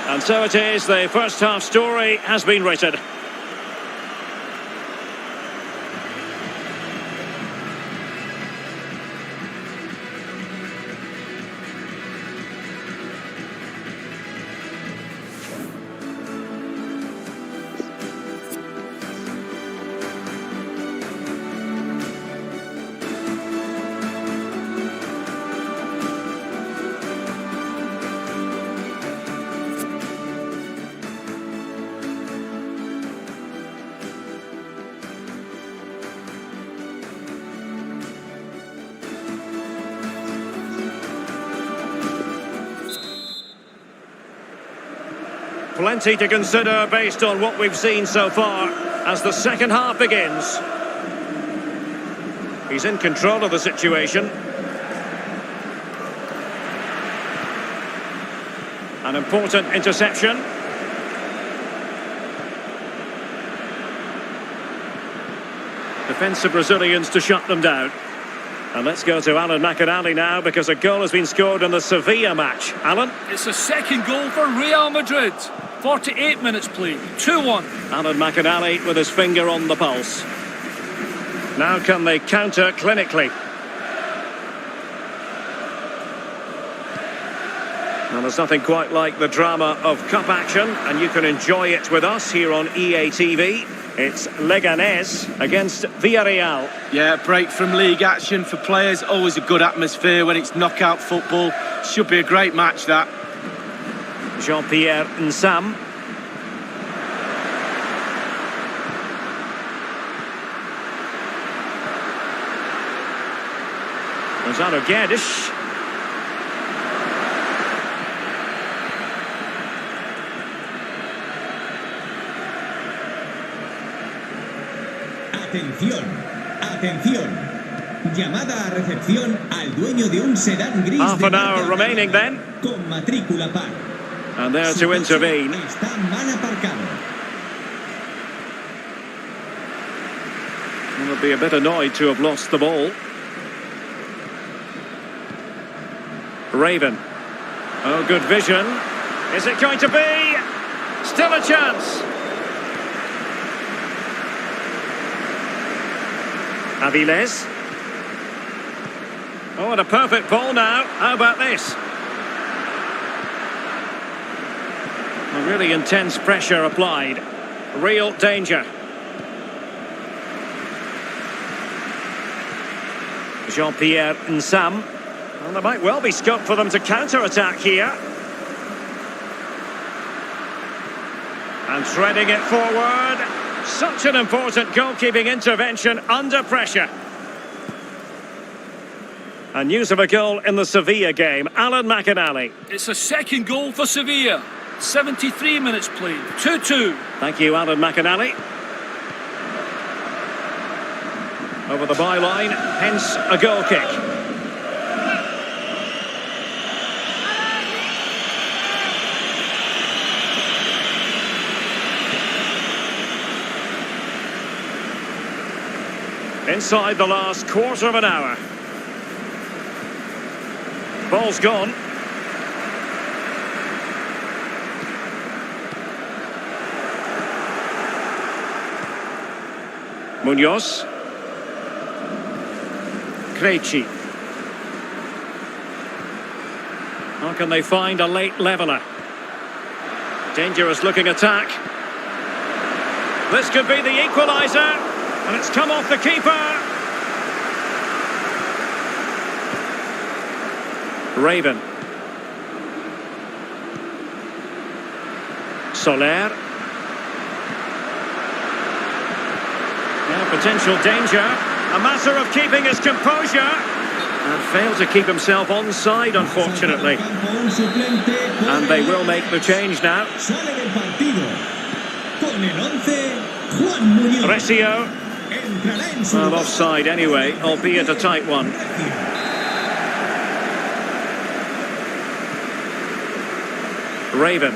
Speaker 2: And so it is, the first half story has been written. Plenty to consider based on what we've seen so far as the second half begins. He's in control of the situation. An important interception. Defensive Brazilians to shut them down. And let's go to Alan McInally now, because a goal has been scored in the Sevilla match. Alan?
Speaker 5: It's a second goal for Real Madrid. 48 minutes played, 2-1.
Speaker 2: Alan McInally with his finger on the pulse. Now can they counter clinically? Well, there's nothing quite like the drama of cup action, and you can enjoy it with us here on EA TV. It's Leganés against Villarreal.
Speaker 3: Yeah, break from league action for players. Always a good atmosphere when it's knockout football. Should be a great match, that.
Speaker 2: Jean-Pierre Nsam. Gonzalo Guedes.
Speaker 4: Atención, atención. Llamada a recepción al dueño de un sedán gris.
Speaker 2: Half an hour remaining then.
Speaker 4: Con matrícula par.
Speaker 2: And there to intervene.
Speaker 4: Está mal aparcado.
Speaker 2: He would be a bit annoyed to have lost the ball. Raven. Oh, good vision. Is it going to be? Still a chance. Aviles. Oh, and a perfect ball now. How about this? A really intense pressure applied. Real danger. Jean-Pierre Nsam. Well, there might well be scope for them to counter-attack here. And threading it forward. Such an important goalkeeping intervention under pressure. And news of a goal in the Sevilla game. Alan McInally.
Speaker 5: It's a second goal for Sevilla. 73 minutes played, 2-2.
Speaker 2: Thank you, Alan McInally. Over the byline, hence a goal kick. Inside the last quarter of an hour. Ball's gone. Munoz. Krejci. How can they find a late leveller? Dangerous looking attack. This could be the equaliser. And it's come off the keeper. Raven. Soler. Now potential danger. A matter of keeping his composure. And failed to keep himself onside, unfortunately. And they will make the change now. Recio. Well, offside anyway, albeit a tight one. Raven.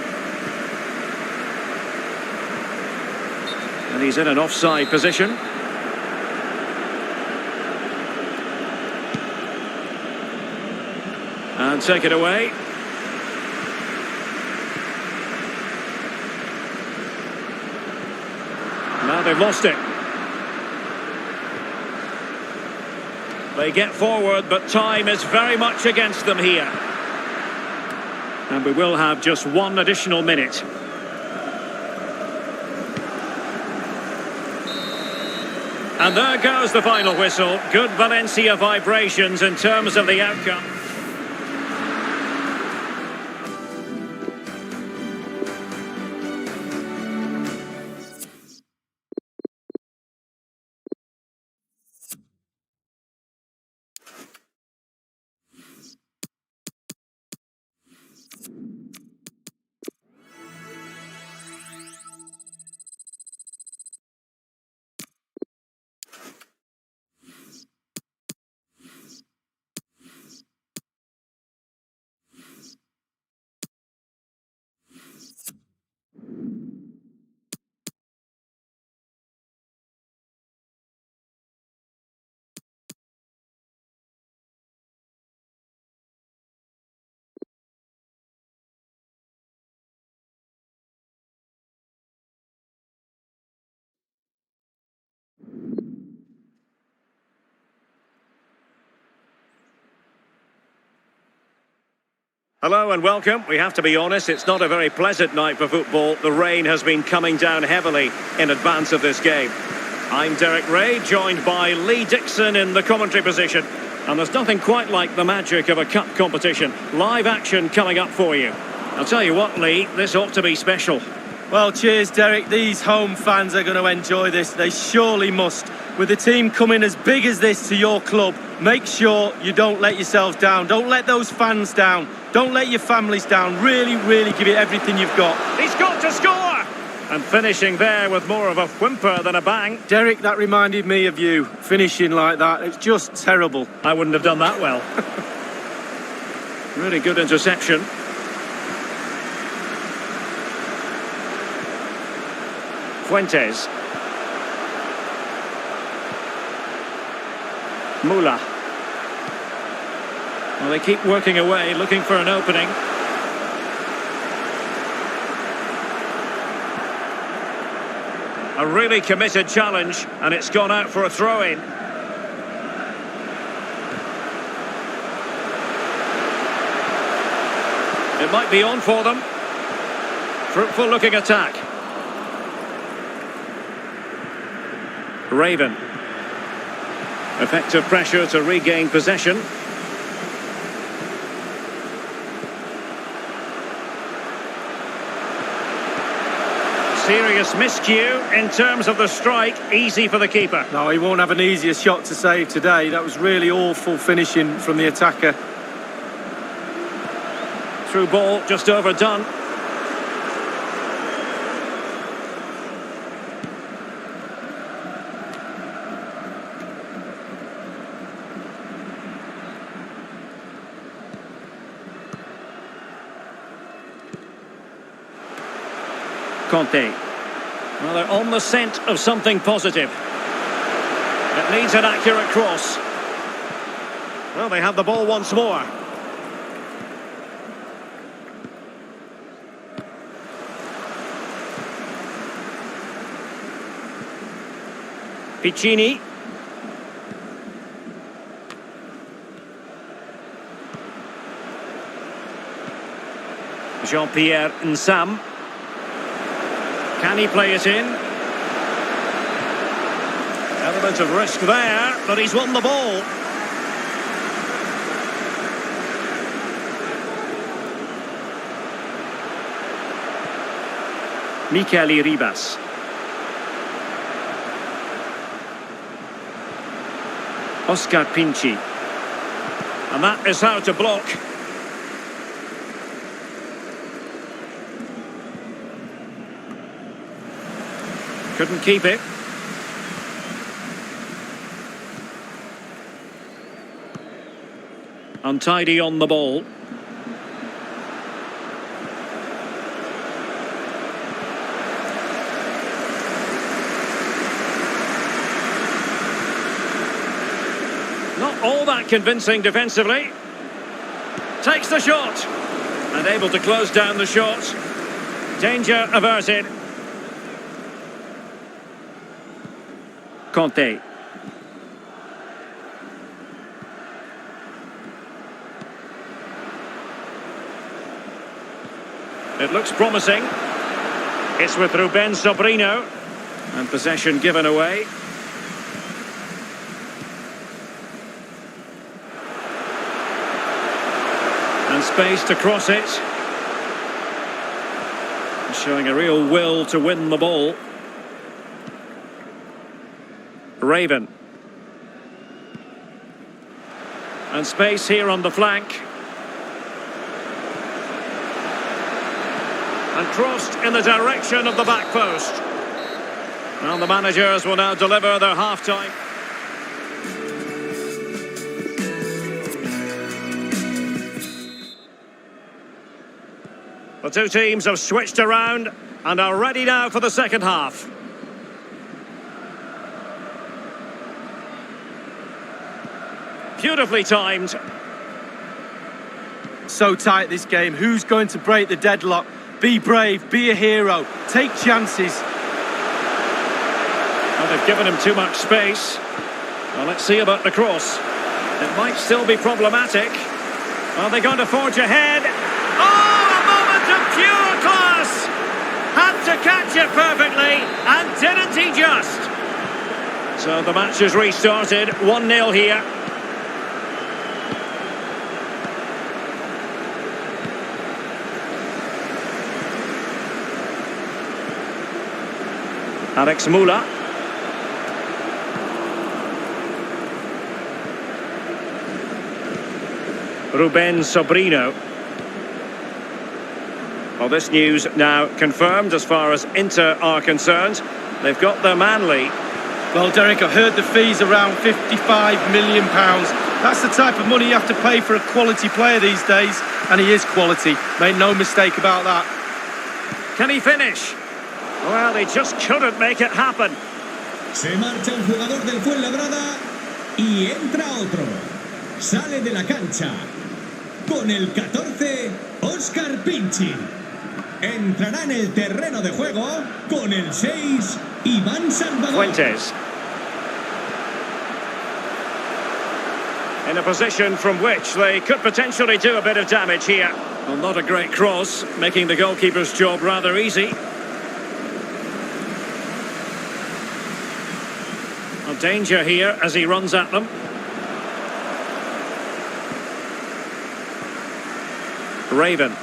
Speaker 2: And he's in an offside position. And take it away. Now they've lost it. They get forward, but time is very much against them here. And we will have just one additional minute. And there goes the final whistle. Good Valencia vibrations in terms of the outcome. Hello and welcome. We have to be honest, it's not a very pleasant night for football. The rain has been coming down heavily in advance of this game. I'm Derek Ray, joined by Lee Dixon in the commentary position. And there's nothing quite like the magic of a cup competition. Live action coming up for you. I'll tell you what, Lee, this ought to be special.
Speaker 3: Well, cheers, Derek. These home fans are going to enjoy this. They surely must. With a team coming as big as this to your club, make sure you don't let yourselves down. Don't let those fans down. Don't let your families down. Really, really give it everything you've got.
Speaker 2: He's got to score! And finishing there with more of a whimper than a bang.
Speaker 3: Derek, that reminded me of you, finishing like that. It's just terrible.
Speaker 2: I wouldn't have done that well. Really good interception. Fuentes. Mula. Well, they keep working away, looking for an opening. A really committed challenge, and it's gone out for a throw-in. It might be on for them. Fruitful-looking attack. Raven. Effective pressure to regain possession. Serious miscue in terms of the strike. Easy for the keeper.
Speaker 3: No, he won't have an easier shot to save today. That was really awful finishing from the attacker.
Speaker 2: Through ball, just overdone. Conte. Well, they're on the scent of something positive. It needs an accurate cross. Well, they have the ball once more. Piccini. Jean-Pierre Nsam. Can he play it in? Element of risk there, but he's won the ball. Michele Ribas. Oscar Pinci. And that is how to block. Couldn't keep it. Untidy on the ball. Not all that convincing defensively. Takes the shot. And able to close down the shot. Danger averted. Conte. It looks promising. It's with Ruben Sobrino. And possession given away. And space to cross it. Showing a real will to win the ball. Raven. And space here on the flank. And crossed in the direction of the back post. Well, the managers will now deliver their half-time. The two teams have switched around and are ready now for the second half. Beautifully timed.
Speaker 3: So tight this game. Who's going to break the deadlock? Be brave, be a hero, take chances.
Speaker 2: Well, they've given him too much space. Well, let's see about the cross. It might still be problematic. Are they going to forge ahead? So the match is restarted, 1-0 here. Alex Müller. Ruben Sobrino. Well, this news now confirmed as far as Inter are concerned. They've got their man, Lee.
Speaker 3: Well, Derek, I heard the fee's around £55 million. That's the type of money you have to pay for a quality player these days, and he is quality. Make no mistake about that.
Speaker 2: Can he finish? Well, he just couldn't make it happen.
Speaker 4: Se marcha un jugador del Fuenlabrada y entra otro. Sale de la cancha con el 14, Óscar Pinchi. Entrará en el terreno de juego con el 6, Iván Salvador.
Speaker 2: Fuentes. In a position from which they could potentially do a bit of damage here. Well, not a great cross, making the goalkeeper's job rather easy. Well, danger here as he runs at them. Raven.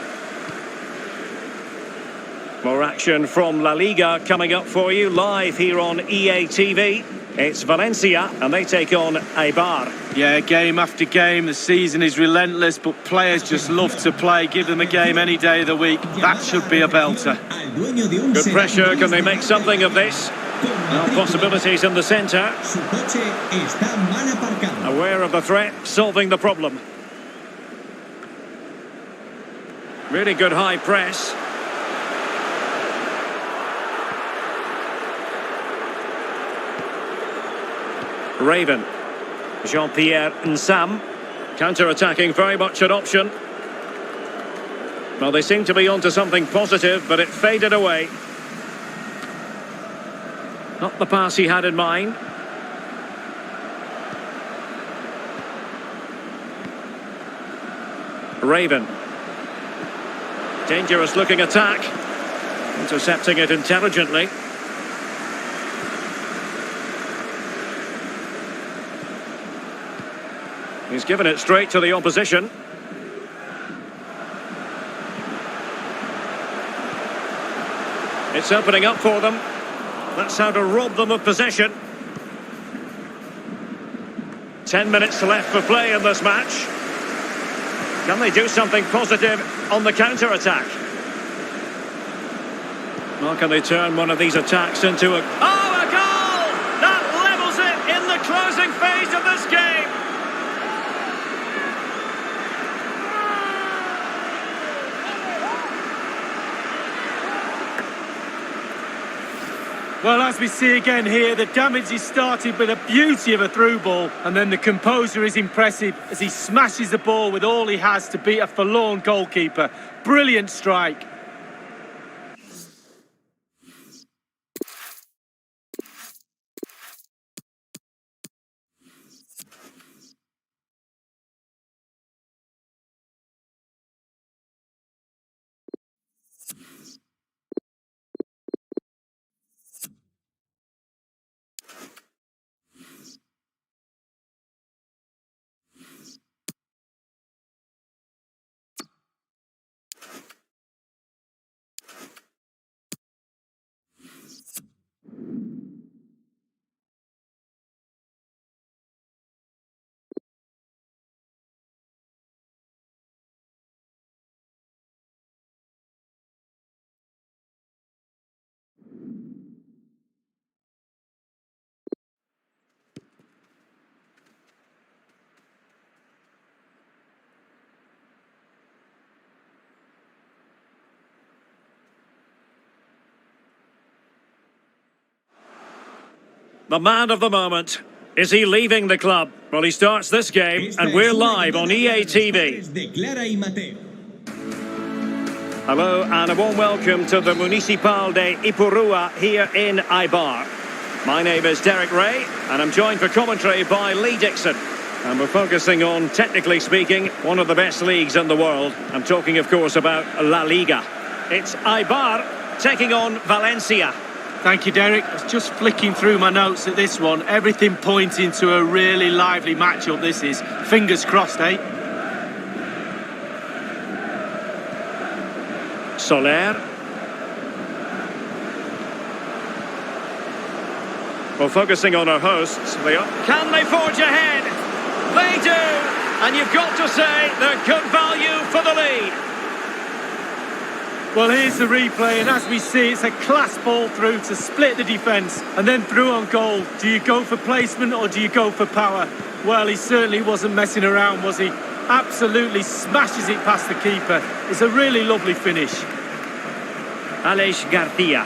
Speaker 2: More action from La Liga coming up for you live here on EA TV. It's Valencia and they take on Eibar.
Speaker 3: Yeah, game after game, the season is relentless, but players just love to play. Give them a game any day of the week. That should be a belter.
Speaker 2: Good pressure, can they make something of this? Now possibilities in the centre. Aware of the threat, solving the problem. Really good high press. Raven. Jean-Pierre Nsam. Counter-attacking, very much an option. Well, they seem to be onto something positive, but it faded away. Not the pass he had in mind. Raven. Dangerous looking attack. Intercepting it intelligently. He's given it straight to the opposition. It's opening up for them. That's how to rob them of possession. 10 minutes left for play in this match. Can they do something positive on the counter-attack? Or can they turn one of these attacks into a... Oh, a goal! That levels it in the closing phase of this game.
Speaker 3: Well, as we see again here, the damage is started with a beauty of a through ball, and then the composure is impressive as he smashes the ball with all he has to beat a forlorn goalkeeper. Brilliant strike.
Speaker 2: The man of the moment. Is he leaving the club? Well, he starts this game and we're live on EA TV. Hello and a warm welcome to the Municipal de Ipurua here in Eibar. My name is Derek Ray and I'm joined for commentary by Lee Dixon. And we're focusing on, technically speaking, one of the best leagues in the world. I'm talking, of course, about La Liga. It's Eibar taking on Valencia.
Speaker 3: Thank you, Derek. I was just flicking through my notes at this one. Everything pointing to a really lively matchup this is. Fingers crossed, eh?
Speaker 2: Soler. Well, focusing on our hosts, can they forge ahead? They do! And you've got to say they're good value for the lead.
Speaker 3: Well, here's the replay, and as we see, it's a class ball through to split the defence and then through on goal. Do you go for placement or do you go for power? Well, he certainly wasn't messing around, was he? Absolutely smashes it past the keeper. It's a really lovely finish.
Speaker 2: Aleix Garcia.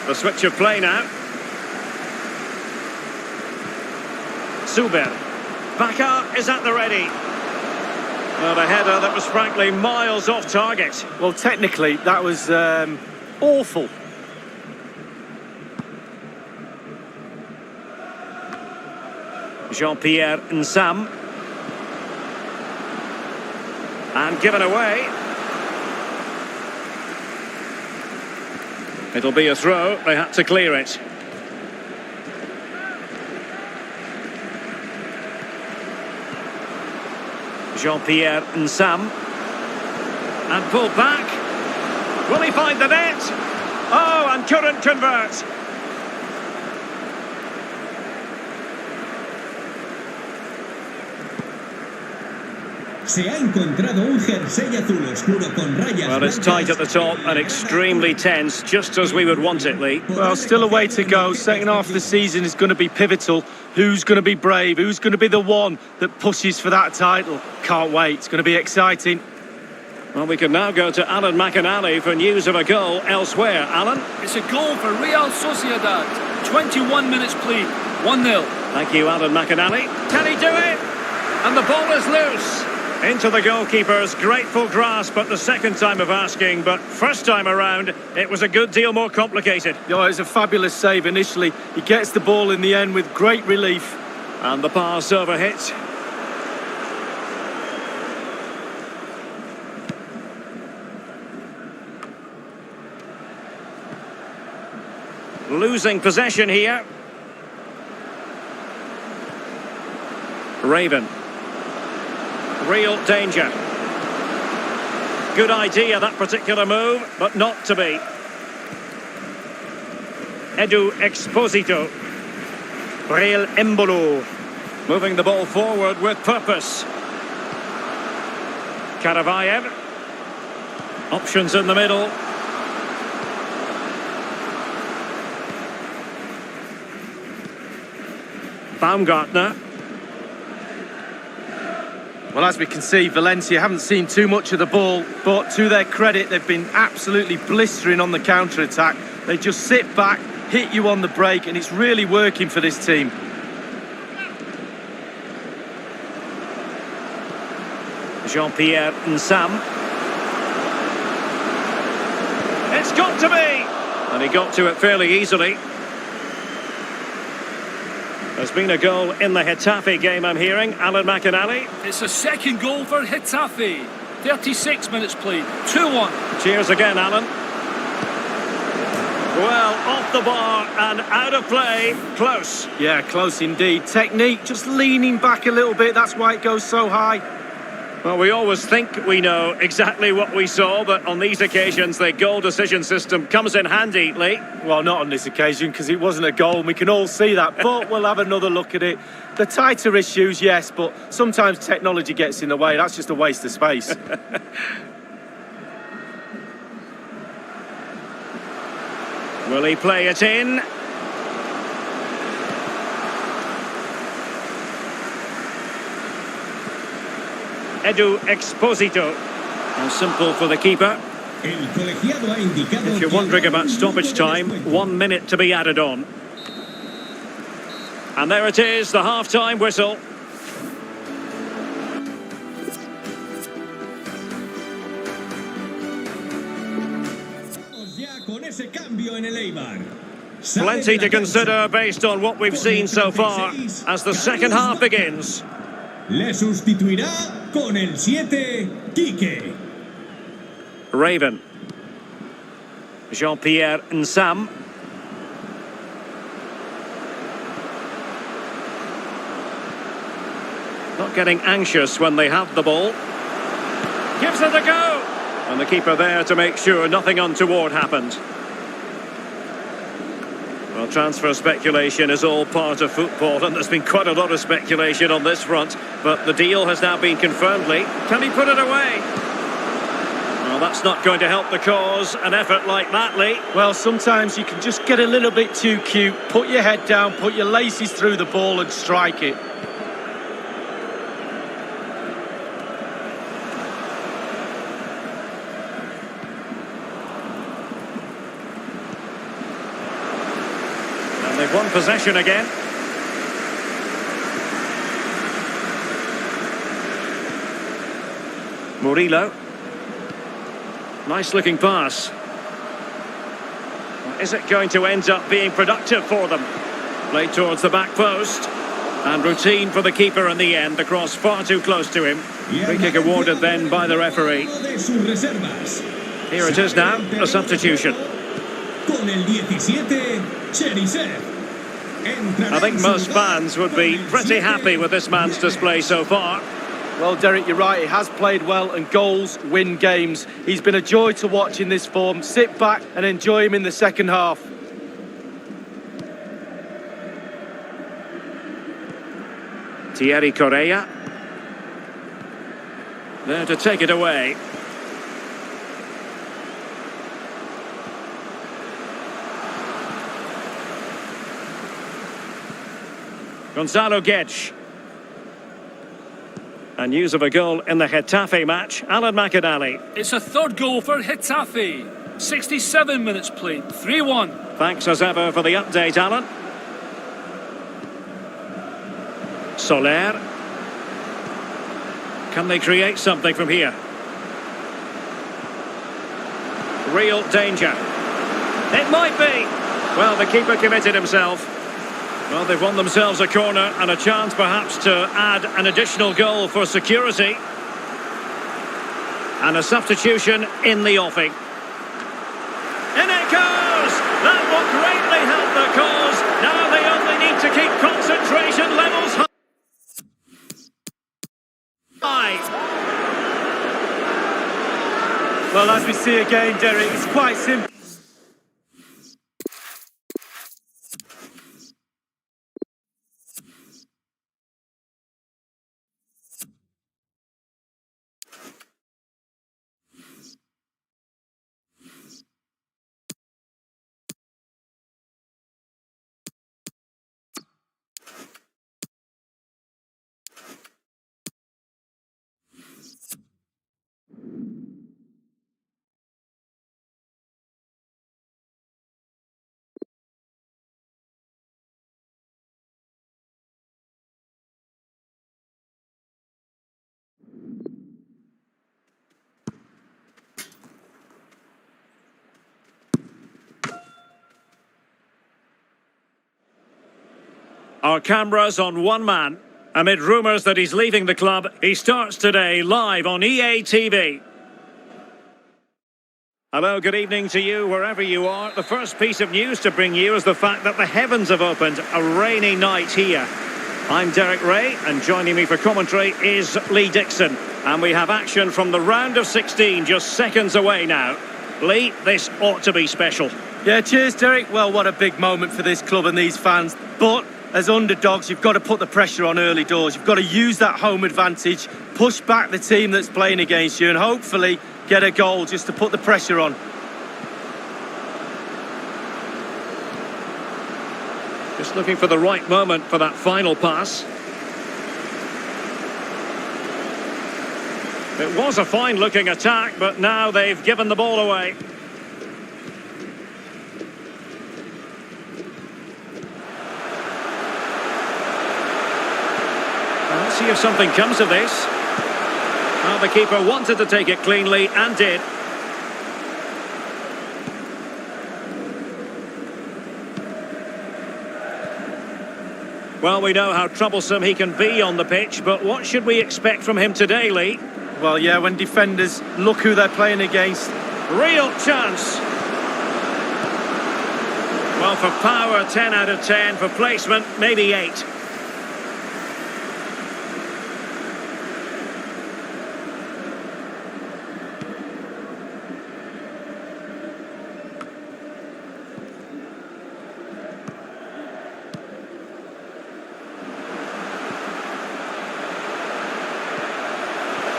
Speaker 2: The switch of play now. Suber. Baka is at the ready. Well, a header that was frankly miles off target.
Speaker 3: Well, technically, that was awful.
Speaker 2: Jean-Pierre Nsam. And given away. It'll be a throw. They had to clear it. Jean-Pierre Nsam. And pulled back. Will he find the net? Oh, and couldn't convert.
Speaker 4: Se ha encontrado un jersey azul oscuro con rayas.
Speaker 2: Well, it's tight at the top and extremely tense, just as we would want it, Lee.
Speaker 3: Well, still a way to go. Second half of the season is going to be pivotal. Who's going to be brave? Who's going to be the one that pushes for that title? Can't wait. It's going to be exciting.
Speaker 2: Well, we can now go to Alan McInally for news of a goal elsewhere. Alan?
Speaker 5: It's a goal for Real Sociedad. 21 minutes played. 1-0.
Speaker 2: Thank you, Alan McInally. Can he do it? And the ball is loose. Into the goalkeeper's grateful grasp at the second time of asking, but first time around, it was a good deal more complicated.
Speaker 3: It was a fabulous save initially. He gets the ball in the end with great relief.
Speaker 2: And the pass over hit. Losing possession here. Raven. Real danger. Good idea, that particular move, but not to be. Edu Exposito. Real Embolo. Moving the ball forward with purpose. Karavayev. Options in the middle. Baumgartner.
Speaker 3: Well, as we can see, Valencia haven't seen too much of the ball, but to their credit, they've been absolutely blistering on the counter-attack. They just sit back, hit you on the break, and it's really working for this team.
Speaker 2: Jean-Pierre Nsam. It's got to be! And he got to it fairly easily. There's been a goal in the Getafe game, I'm hearing. Alan McInally.
Speaker 5: It's a second goal for Getafe. 36 minutes played. 2-1.
Speaker 2: Cheers again, Alan. Well, off the bar and out of play. Close.
Speaker 3: Yeah, close indeed. Technique, just leaning back a little bit. That's why it goes so high.
Speaker 2: Well, we always think we know exactly what we saw, but on these occasions, the goal decision system comes in handy, Lee.
Speaker 3: Well, not on this occasion, because it wasn't a goal, and we can all see that, but we'll have another look at it. The tighter issues, yes, but sometimes technology gets in the way. That's just a waste of space.
Speaker 2: Will he play it in? Edu Exposito. And simple for the keeper. If you're wondering about stoppage time, 1 minute to be added on. And there it is, the half-time whistle. Plenty to consider based on what we've seen so far as the second half begins.
Speaker 4: Le sustituirá con el 7, Quique.
Speaker 2: Raven. Jean-Pierre Nsam. Not getting anxious when they have the ball. Gives it a go! And the keeper there to make sure nothing untoward happened. Well, transfer speculation is all part of football, and there's been quite a lot of speculation on this front. But the deal has now been confirmed, Lee. Can he put it away? Well, that's not going to help the cause, an effort like that, Lee.
Speaker 3: Well, sometimes you can just get a little bit too cute, put your head down, put your laces through the ball and strike it.
Speaker 2: And they've won possession again. Murillo. Nice looking pass. Is it going to end up being productive for them? Played towards the back post. And routine for the keeper in the end. The cross far too close to him. Free kick awarded then by the referee. Here it is now, a substitution. I think most fans would be pretty happy with this man's display so far.
Speaker 3: Well, Derek, you're right. He has played well, and goals win games. He's been a joy to watch in this form. Sit back and enjoy him in the second half.
Speaker 2: Thierry Correia. There to take it away. Gonzalo Guedes. And news of a goal in the Getafe match. Alan McAnally.
Speaker 5: It's a third goal for Getafe. 67 minutes played, 3-1.
Speaker 2: Thanks as ever for the update, Alan. Soler. Can they create something from here? Real danger. It might be. Well, the keeper committed himself. Well, they've won themselves a corner and a chance perhaps to add an additional goal for security. And a substitution in the offing. In it goes! That will greatly help the cause. Now they only need to keep concentration levels high.
Speaker 3: Well, as we see again, Derek, it's quite simple.
Speaker 2: Our cameras on one man. Amid rumours that he's leaving the club, he starts today live on EA TV. Hello, good evening to you wherever you are. The first piece of news to bring you is the fact that the heavens have opened. A rainy night here. I'm Derek Ray, and joining me for commentary is Lee Dixon. And we have action from the round of 16 just seconds away now. Lee, this ought to be special.
Speaker 3: Yeah, cheers, Derek. Well, what a big moment for this club and these fans. But as underdogs, you've got to put the pressure on early doors. You've got to use that home advantage, push back the team that's playing against you, and hopefully get a goal just to put the pressure on.
Speaker 2: Just looking for the right moment for that final pass. It was a fine-looking attack, but now they've given the ball away. Let's see if something comes of this. Well, the keeper wanted to take it cleanly and did. Well, we know how troublesome he can be on the pitch, but what should we expect from him today, Lee?
Speaker 3: Well, yeah, when defenders look who they're playing against.
Speaker 2: Real chance. Well, for power, 10 out of 10. For placement, maybe 8.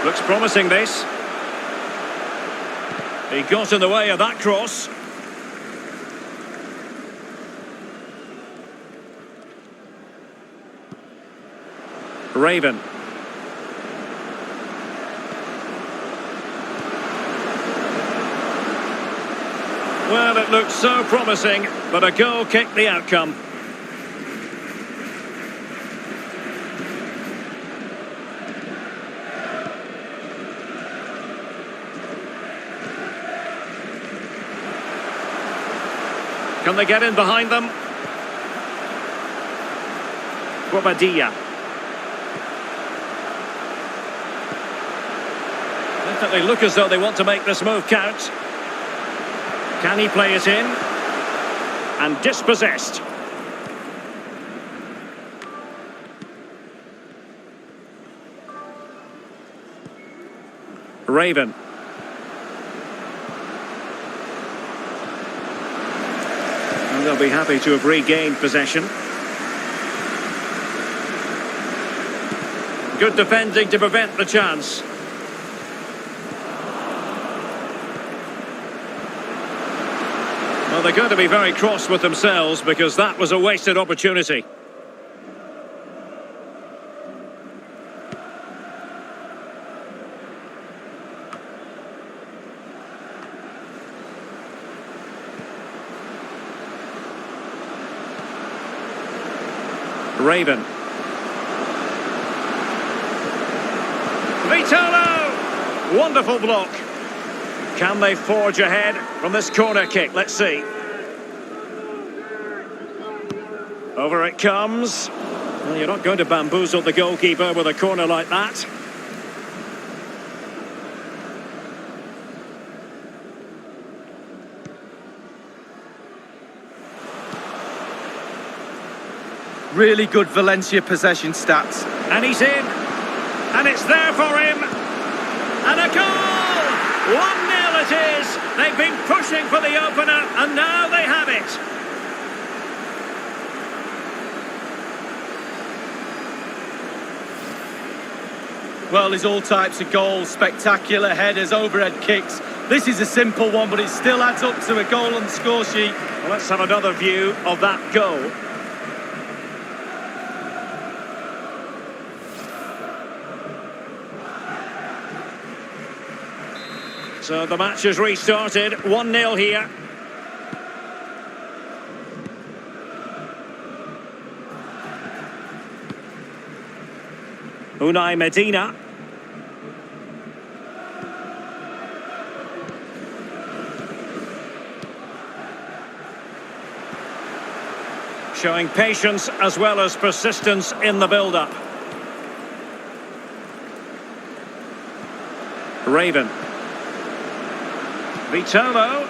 Speaker 2: Looks promising, this. He got in the way of that cross. Raven. Well, it looked so promising, but a goal kicked the outcome. Can they get in behind them? Bobadilla. Definitely look as though they want to make this move count. Can he play it in? And dispossessed. Raven. And they'll be happy to have regained possession. Good defending to prevent the chance. Well, they're going to be very cross with themselves because that was a wasted opportunity. Raven. Vitolo! Wonderful block. Can they forge ahead from this corner kick? Let's see. Over it comes. Well, you're not going to bamboozle the goalkeeper with a corner like that.
Speaker 3: Really good Valencia possession stats.
Speaker 2: And he's in. And it's there for him. And a goal! 1-0 it is. They've been pushing for the opener, and now they have it.
Speaker 3: Well, there's all types of goals, spectacular headers, overhead kicks. This is a simple one, but it still adds up to a goal on the score sheet.
Speaker 2: Well, let's have another view of that goal. So the match has restarted, 1-0 here. Unai Medina. Showing patience as well as persistence in the build-up. Raven. Vitolo.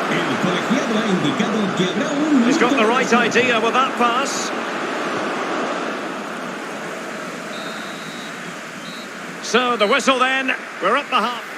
Speaker 4: El colegiado ha indicado que habrá un
Speaker 2: He's got the
Speaker 4: minuto
Speaker 2: right
Speaker 4: de
Speaker 2: idea with that pass. So the whistle then, we're at the half.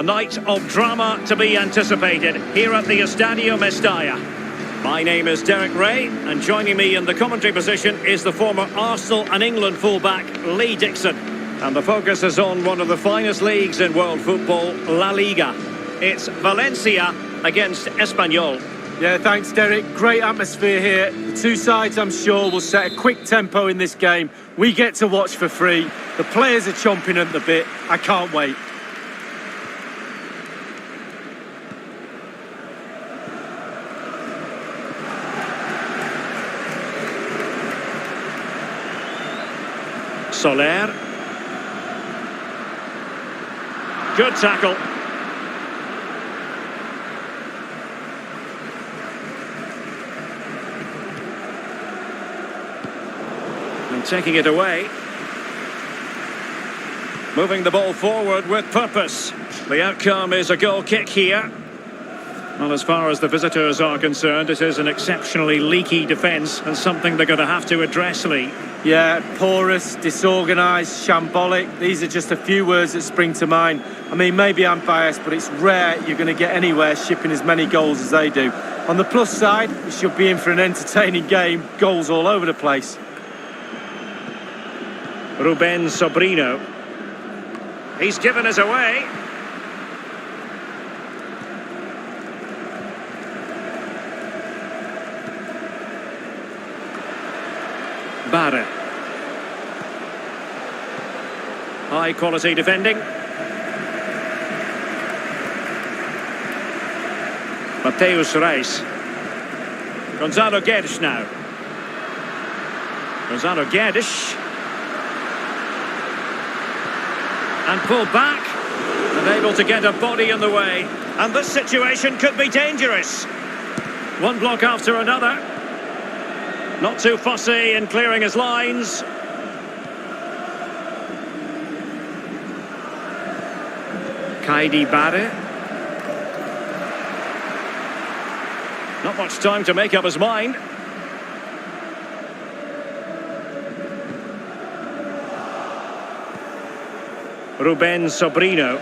Speaker 2: A night of drama to be anticipated here at the Estadio Mestalla. My name is Derek Ray, and joining me in the commentary position is the former Arsenal and England fullback Lee Dixon. And the focus is on one of the finest leagues in world football, La Liga. It's Valencia against Espanyol.
Speaker 3: Yeah, thanks, Derek. Great atmosphere here. The two sides, I'm sure, will set a quick tempo in this game. We get to watch for free. The players are chomping at the bit. I can't wait.
Speaker 2: Soler. Good tackle. And taking it away. Moving the ball forward with purpose. The outcome is a goal kick here. Well, as far as the visitors are concerned, it is an exceptionally leaky defence and something they're going to have to address, Lee.
Speaker 3: Yeah, porous, disorganised, shambolic. These are just a few words that spring to mind. I mean, maybe I'm biased, but it's rare you're going to get anywhere shipping as many goals as they do. On the plus side, we should be in for an entertaining game. Goals all over the place.
Speaker 2: Ruben Sobrino. He's given us away. Barre. High quality defending. Mateus Reis. Gonzalo Guedes now. Gonzalo Guedes. And pulled back. And able to get a body in the way. And this situation could be dangerous. One block after another. Not too fussy in clearing his lines. Kaidi Barre. Not much time to make up his mind. Ruben Sobrino.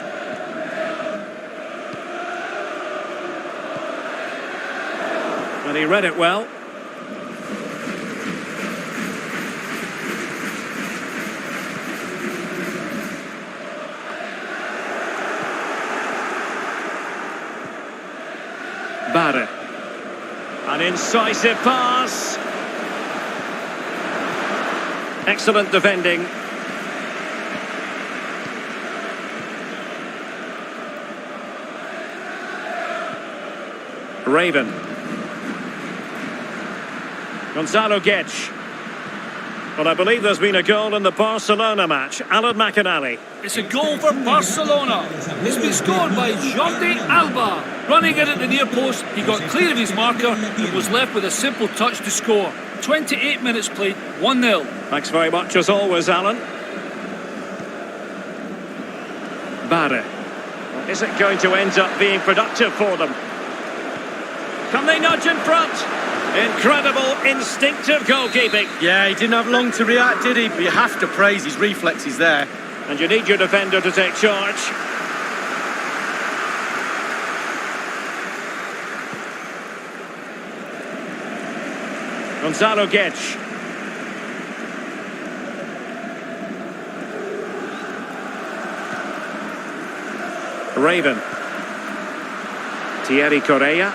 Speaker 2: And he read it well. Barre. An incisive pass. Excellent defending. Raven. Gonzalo Guedes. Well, I believe there's been a goal in the Barcelona match. Alan McInally.
Speaker 5: It's a goal for Barcelona. It's been scored by Jordi Alba. Running in at the near post, he got clear of his marker and was left with a simple touch to score. 28 minutes played, 1-0.
Speaker 2: Thanks very much as always, Alan. Barre. Is it going to end up being productive for them? Can they nudge in front? Incredible instinctive goalkeeping.
Speaker 3: Yeah, he didn't have long to react, did he? But you have to praise his reflexes there.
Speaker 2: And you need your defender to take charge. Gonzalo Guedes. Raven. Thierry Correa.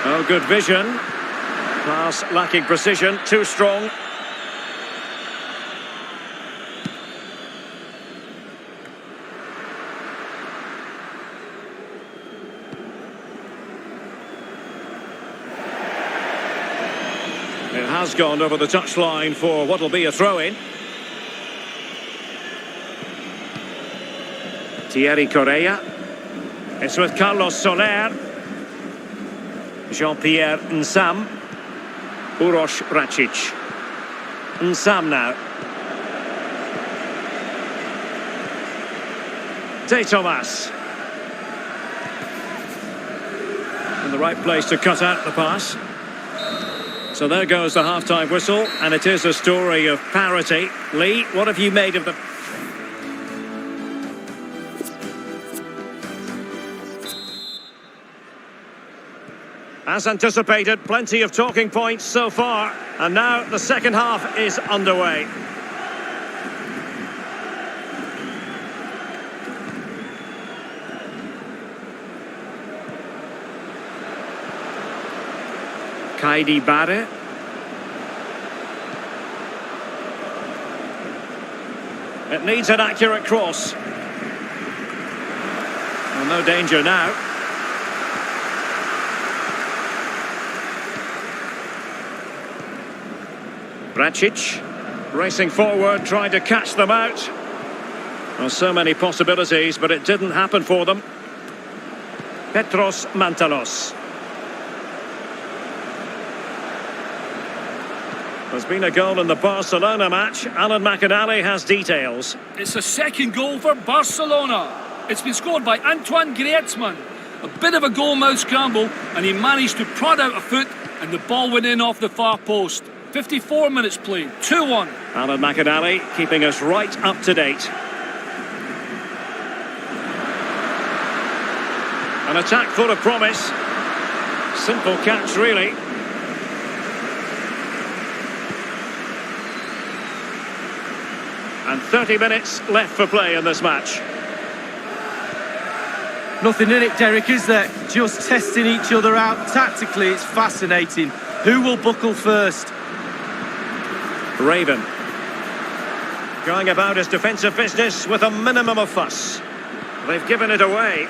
Speaker 2: Oh, good vision. Pass lacking precision, too strong. It has gone over the touchline for what will be a throw-in. Thierry Correa. It's with Carlos Soler. Jean-Pierre Nsam. Uroš Račić. Nsam now. De Tomas. In the right place to cut out the pass. So there goes the half-time whistle, and it is a story of parity. Lee, what have you made of the... As anticipated, plenty of talking points so far, and now the second half is underway. Kaidi Bare. It needs an accurate cross. Well, no danger now. Bracic racing forward, trying to catch them out. Well, so many possibilities, but it didn't happen for them. Petros Mantalos. There's been a goal in the Barcelona match. Alan McInally has details.
Speaker 5: It's a second goal for Barcelona. It's been scored by Antoine Griezmann. A bit of a goal-mouth scramble, and he managed to prod out a foot, and the ball went in off the far post. 54 minutes played, 2-1.
Speaker 2: Alan McInally keeping us right up to date. An attack full of promise. Simple catch, really. And 30 minutes left for play in this match.
Speaker 3: Nothing in it, Derek, is there? Just testing each other out. Tactically, it's fascinating. Who will buckle first?
Speaker 2: Raven. Going about his defensive business with a minimum of fuss. They've given it away.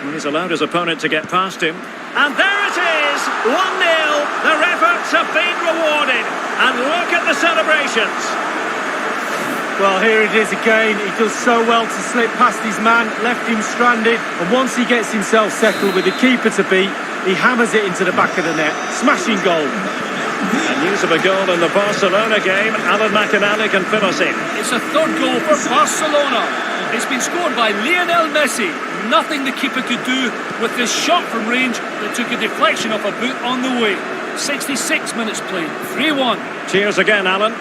Speaker 2: Well, he's allowed his opponent to get past him. And there it is! 1-0! Their efforts have been rewarded. And look at the celebrations.
Speaker 3: Well, here it is again. He does so well to slip past his man, left him stranded, and once he gets himself settled with the keeper to beat, he hammers it into the back of the net. Smashing goal.
Speaker 2: And news of a goal in the Barcelona game. Alan McInally can fill us in.
Speaker 5: It's a third goal for Barcelona. It's been scored by Lionel Messi. Nothing the keeper could do with this shot from range that took a deflection off a boot on the way. 66 minutes played, 3-1.
Speaker 2: Cheers again, Alan.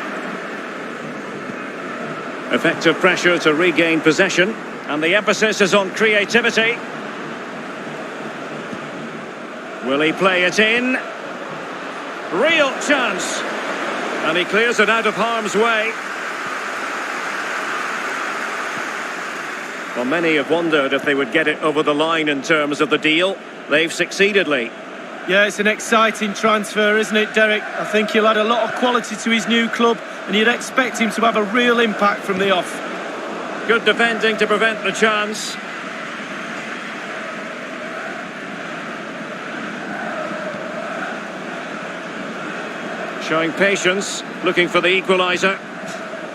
Speaker 2: Effective pressure to regain possession, and the emphasis is on creativity. Will he play it in? Real chance. And he clears it out of harm's way. Well, many have wondered if they would get it over the line in terms of the deal. They've succeeded, Lee.
Speaker 3: Yeah, it's an exciting transfer, isn't it, Derek? I think he'll add a lot of quality to his new club, and you'd expect him to have a real impact from the off.
Speaker 2: Good defending to prevent the chance. Showing patience, looking for the equaliser.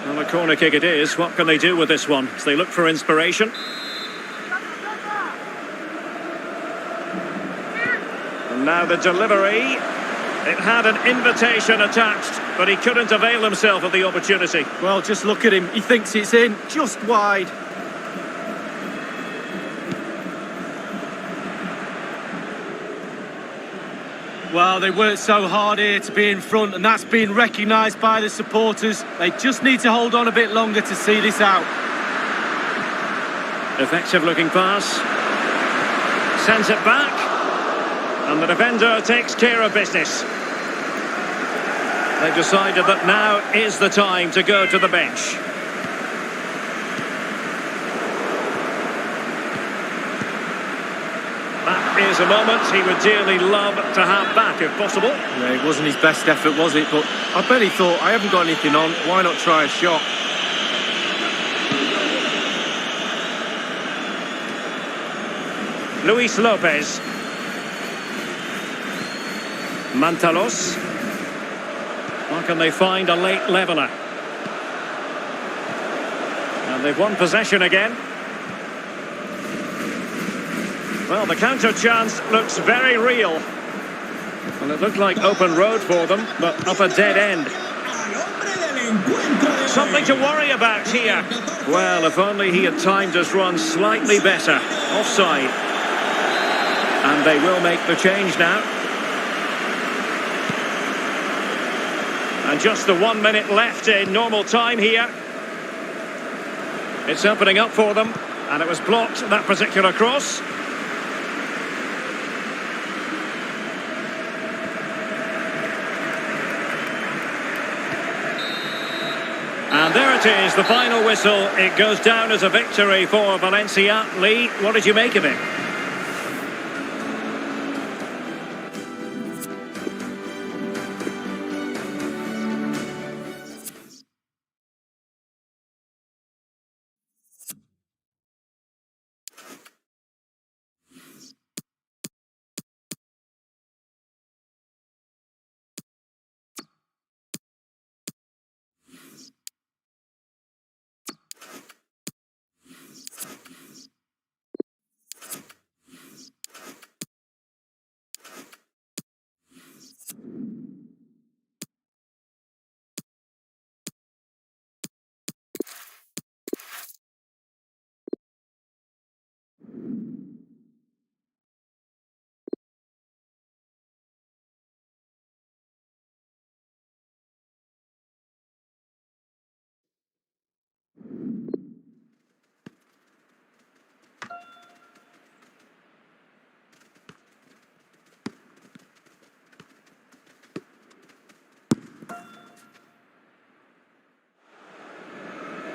Speaker 2: Well, a corner kick it is. What can they do with this one as they look for inspiration? And now the delivery. It had an invitation attached, but he couldn't avail himself of the opportunity.
Speaker 3: Well, just look at him. He thinks it's in, just wide. Well, they worked so hard here to be in front, and that's been recognised by the supporters. They just need to hold on a bit longer to see this out.
Speaker 2: Effective looking pass. Sends it back. And the defender takes care of business. They've decided that now is the time to go to the bench. That is a moment he would dearly love to have back, if possible.
Speaker 3: Yeah, it wasn't his best effort, was it? But I bet he thought, I haven't got anything on, why not try a shot?
Speaker 2: Luis Lopez. Mantalos. Or can they find a late leveller? And they've won possession again. Well, the counter chance looks very real. And it looked like open road for them, but up a dead end. Something to worry about here. Well, if only he had timed his run slightly better. Offside. And they will make the change now. And just the 1 minute left in normal time here. It's opening up for them, and it was blocked, that particular cross. And there it is, the final whistle. It goes down as a victory for Valencia. Lee, what did you make of it?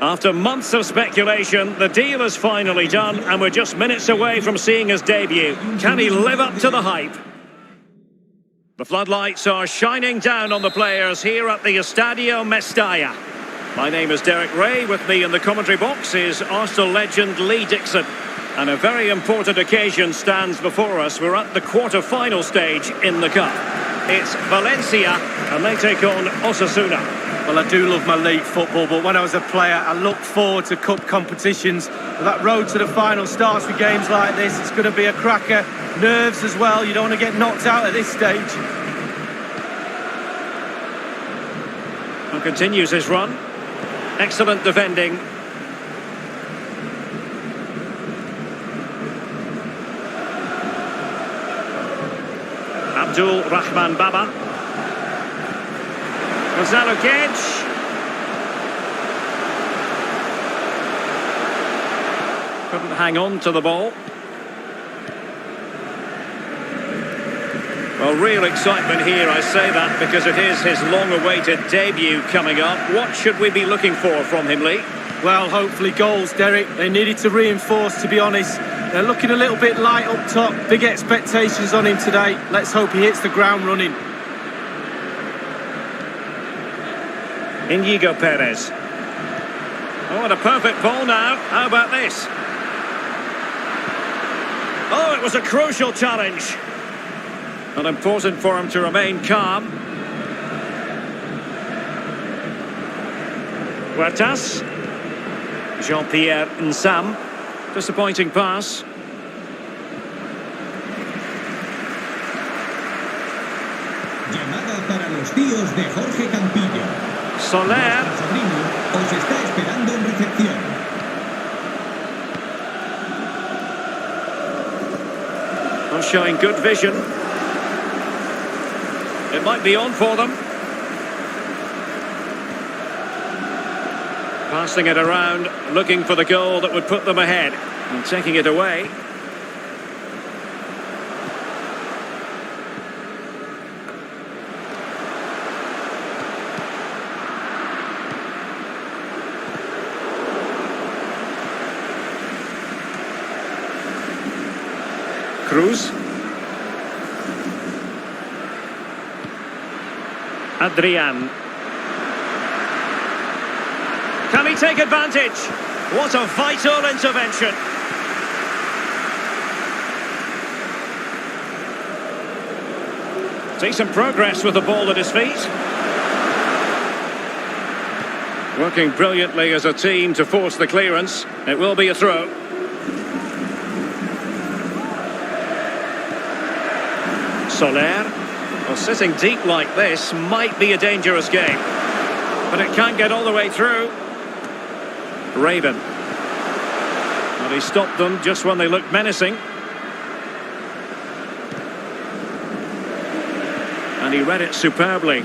Speaker 2: After months of speculation, the deal is finally done, and we're just minutes away from seeing his debut. Can he live up to the hype? The floodlights are shining down on the players here at the Estadio Mestalla. My name is Derek Ray. With me in the commentary box is Arsenal legend Lee Dixon. And a very important occasion stands before us. We're at the quarter-final stage in the Cup. It's Valencia, and they take on Osasuna.
Speaker 3: Well, I do love my league football, but when I was a player, I look forward to cup competitions. That road to the final starts with games like this. It's going to be a cracker. Nerves as well. You don't want to get knocked out at this stage.
Speaker 2: And continues his run. Excellent defending. Abdul Rahman Baba. Gonzalo Gedge. Couldn't hang on to the ball. Well, real excitement here, I say that because it is his long-awaited debut coming up. What should we be looking for from him, Lee?
Speaker 3: Well, hopefully goals, Derek. They needed to reinforce, to be honest. They're looking a little bit light up top. Big expectations on him today. Let's hope he hits the ground running.
Speaker 2: Inigo Perez. Oh, and a perfect ball now. How about this? Oh, it was a crucial challenge. And important for him to remain calm. Huertas. Jean-Pierre Nsam. Disappointing pass.
Speaker 4: Llamada para los tíos de Jorge Campillo.
Speaker 2: Soler.
Speaker 4: Su sobrino os está esperando en recepción.
Speaker 2: Well, showing good vision. It might be on for them. Passing it around, looking for the goal that would put them ahead. And taking it away. Cruz. Adrian. Can he take advantage? What a vital intervention. Decent progress with the ball at his feet. Working brilliantly as a team to force the clearance. It will be a throw. Soler. Well, sitting deep like this might be a dangerous game. But it can't get all the way through. Raven. And he stopped them just when they looked menacing. And he read it superbly.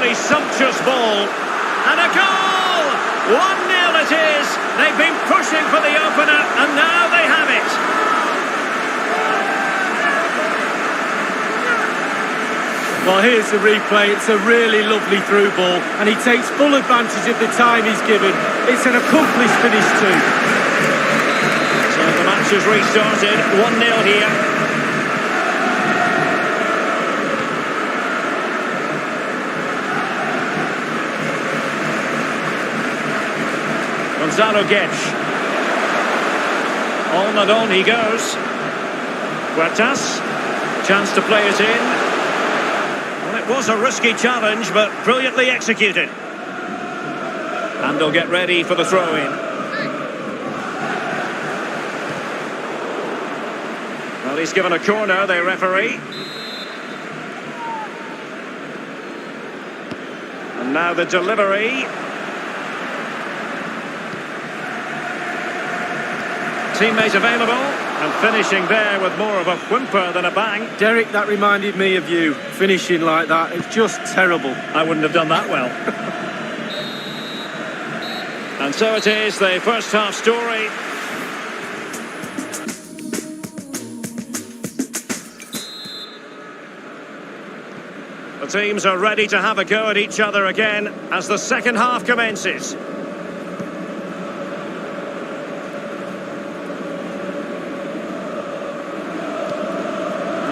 Speaker 2: absolutely sumptuous ball. And a goal! 1-0 it is. They've been pushing for the opener, and now they have it.
Speaker 3: Well, here's the replay. It's a really lovely through ball, and he takes full advantage of the time he's given. It's an accomplished finish too.
Speaker 2: So the match has restarted. 1-0 here. Gonzalo Guedes. On he goes. Huertas. Chance to play it in. Well, it was a risky challenge, but brilliantly executed. And they'll get ready for the throw-in. Well, he's given a corner, the referee. And now the delivery. Teammate available, and finishing there with more of a whimper than a bang.
Speaker 3: Derek, that reminded me of you, finishing like that. It's just terrible.
Speaker 2: I wouldn't have done that well. And so it is, the first half story. The teams are ready to have a go at each other again as the second half commences.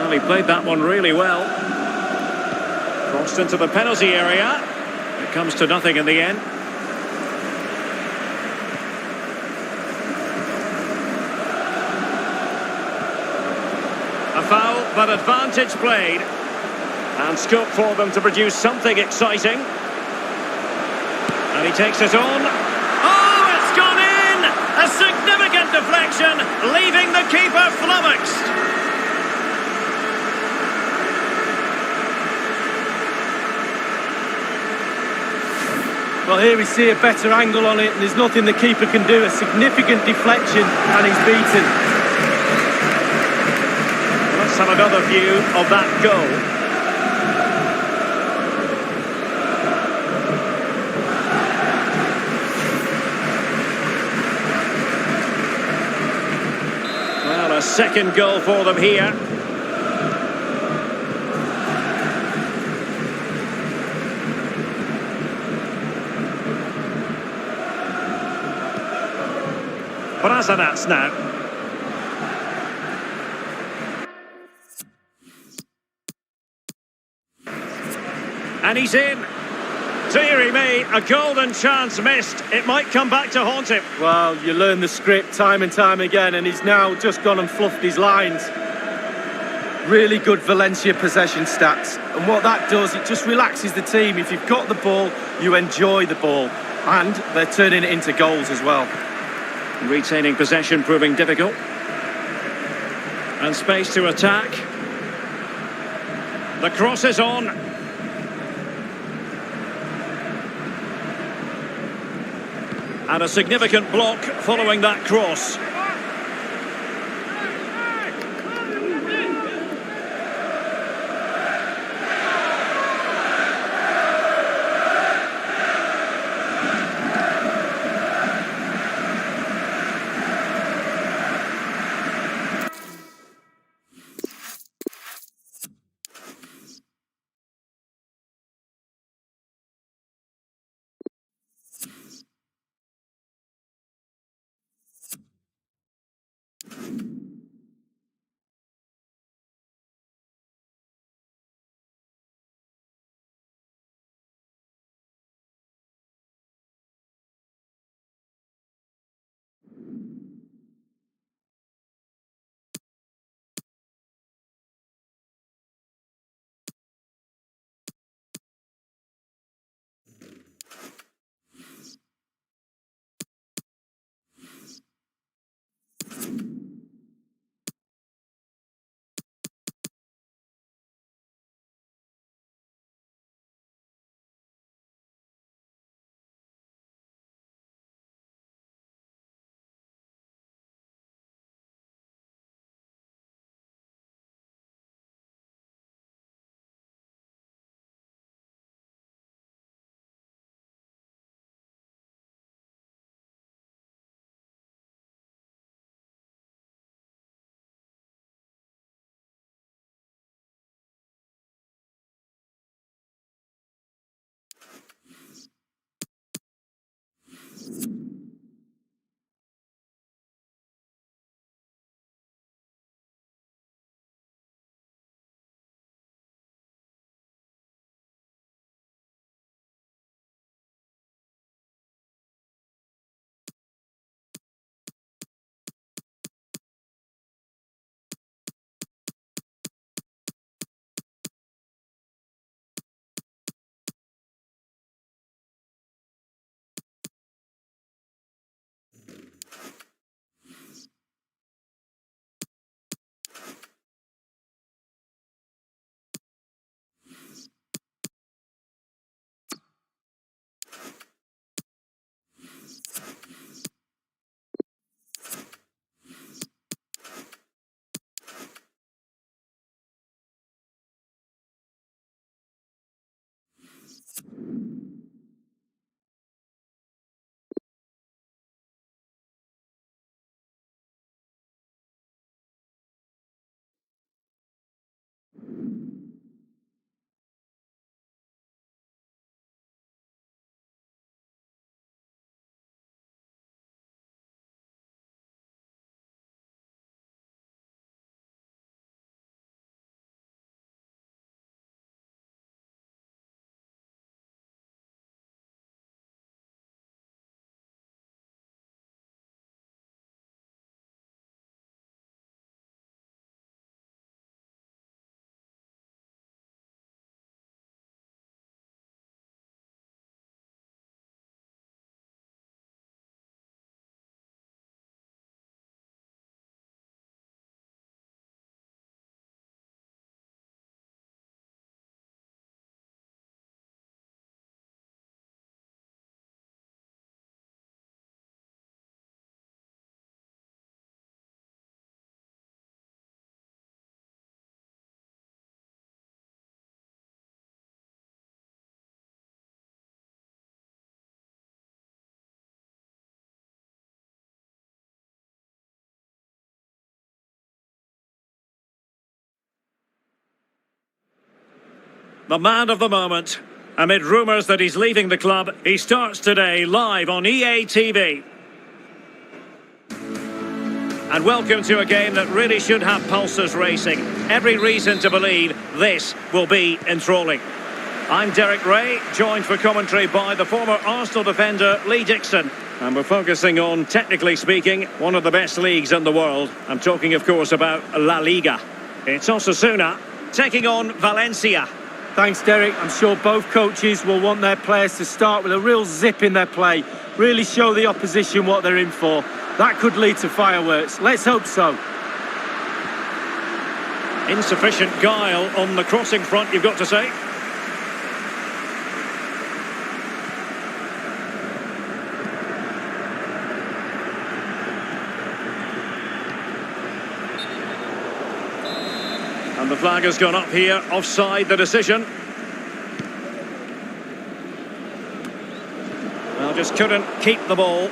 Speaker 2: He played that one really well. Crossed into the penalty area. It comes to nothing in the end. A foul, but advantage played. And scope for them to produce something exciting. And he takes it on. Oh, it's gone in! A significant deflection, leaving the keeper flummoxed.
Speaker 3: Well, here we see a better angle on it, and there's nothing the keeper can do. A significant deflection, and he's beaten.
Speaker 2: Let's have another view of that goal. Well, a second goal for them here. Brasanats now. And he's in. Deary me, a golden chance missed. It might come back to haunt him.
Speaker 3: Well, you learn the script time and time again, and he's now just gone and fluffed his lines. Really good Valencia possession stats. And what that does, it just relaxes the team. If you've got the ball, you enjoy the ball. And they're turning it into goals as well.
Speaker 2: Retaining possession proving difficult. And space to attack. The cross is on. And a significant block following that cross. The man of the moment. Amid rumours that he's leaving the club, he starts today live on EA TV. And welcome to a game that really should have pulses racing. Every reason to believe this will be enthralling. I'm Derek Ray, joined for commentary by the former Arsenal defender Lee Dixon. And we're focusing on, technically speaking, one of the best leagues in the world. I'm talking, of course, about La Liga. It's Osasuna taking on Valencia.
Speaker 3: Thanks, Derek. I'm sure both coaches will want their players to start with a real zip in their play. Really show the opposition what they're in for. That could lead to fireworks. Let's hope so.
Speaker 2: Insufficient guile on the crossing front, you've got to say. And the flag has gone up here, offside the decision. Well, just couldn't keep the ball.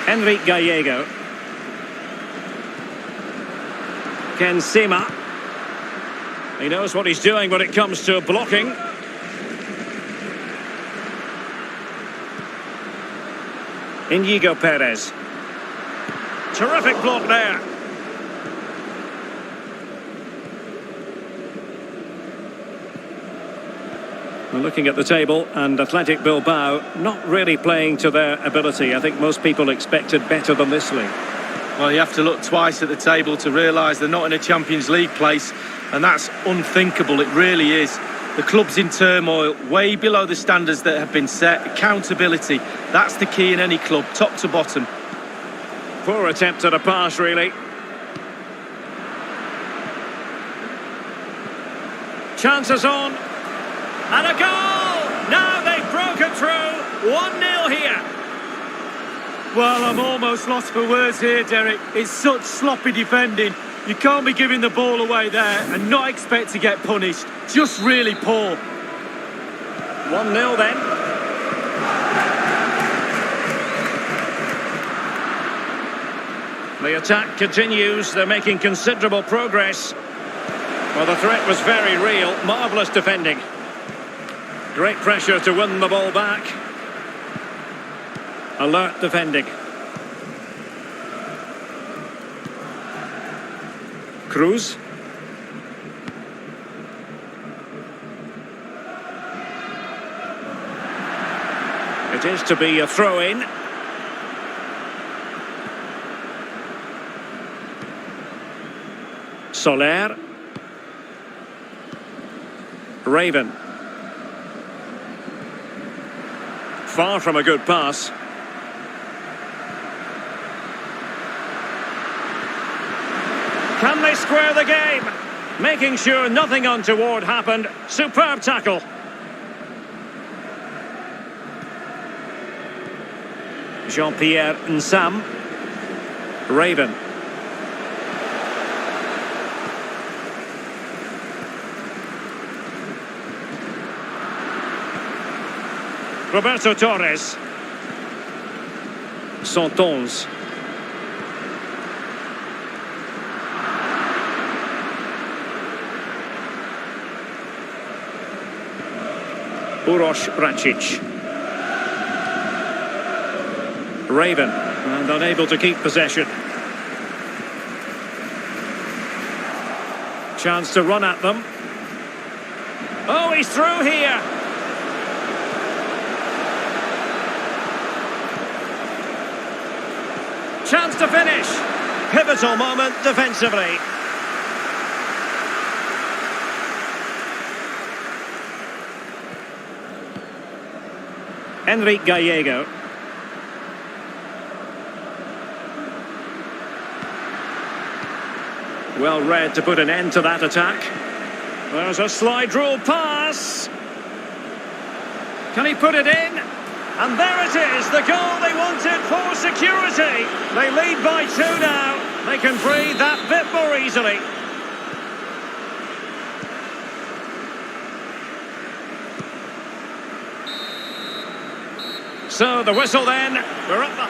Speaker 2: Enrique Gallego. Ken Sema. He knows what he's doing when it comes to blocking. Inigo Perez. Terrific block there. We're looking at the table, and Athletic Bilbao not really playing to their ability. I think most people expected better than this league.
Speaker 3: Well, you have to look twice at the table to realise they're not in a Champions League place, and that's unthinkable, it really is. The club's in turmoil, way below the standards that have been set. Accountability, that's the key in any club, top to bottom.
Speaker 2: Poor attempt at a pass, really. Chances on. And a goal! Now they've broken through. 1-0 here.
Speaker 3: Well, I'm almost lost for words here, Derek. It's such sloppy defending. You can't be giving the ball away there and not expect to get punished. Just really poor.
Speaker 2: 1-0 then. The attack continues. They're making considerable progress. Well, the threat was very real. Marvellous defending. Great pressure to win the ball back. Alert defending. Cruz. It is to be a throw-in. Soler. Raven. Far from a good pass. Can they square the game? Making sure nothing untoward happened. Superb tackle. Jean-Pierre Nsam. Raven. Roberto Torres. Santons. Uroš Račić. Raven, and unable to keep possession. Chance to run at them. Oh, he's through here. Chance to finish. Pivotal moment defensively. Enrique Gallego. Well read to put an end to that attack. There's a slide rule pass. Can he put it in? And there it is, the goal they wanted for security. They lead by 2 now. They can breathe that bit more easily. So the whistle then. We're up.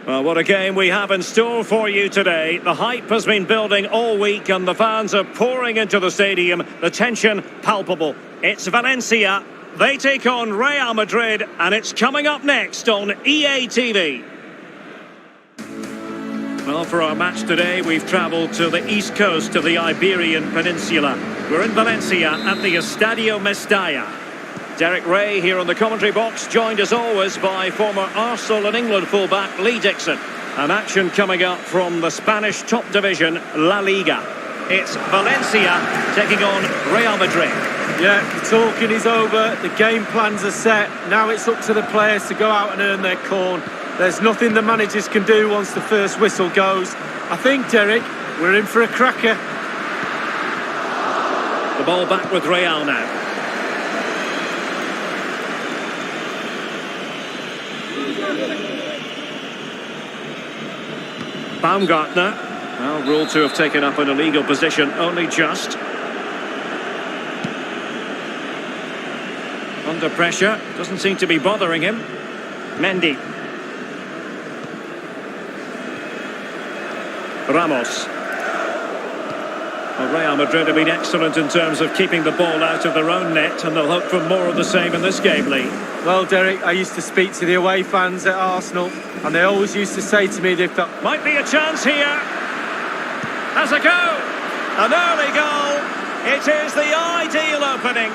Speaker 2: Well, what a game we have in store for you today. The hype has been building all week and the fans are pouring into the stadium. The tension palpable. It's Valencia. They take on Real Madrid and it's coming up next on EA TV. Well, for our match today, we've travelled to the east coast of the Iberian Peninsula. We're in Valencia at the Estadio Mestalla. Derek Ray here on the commentary box, joined as always by former Arsenal and England fullback Lee Dixon. An action coming up from the Spanish top division, La Liga. It's Valencia taking on Real Madrid.
Speaker 3: Yeah, the talking is over, the game plans are set. Now it's up to the players to go out and earn their corn. There's nothing the managers can do once the first whistle goes. I think, Derek, we're in for a cracker.
Speaker 2: The ball back with Real now. Baumgartner, well, ruled to have taken up an illegal position, only just. Under pressure, doesn't seem to be bothering him. Mendy. Ramos. Well, Real Madrid have been excellent in terms of keeping the ball out of their own net, and they'll hope for more of the same in this game, Lee.
Speaker 3: Well, Derek, I used to speak to the away fans at Arsenal, and they always used to say to me they've got...
Speaker 2: Might be a chance here. Has a go. An early goal. It is the ideal opening.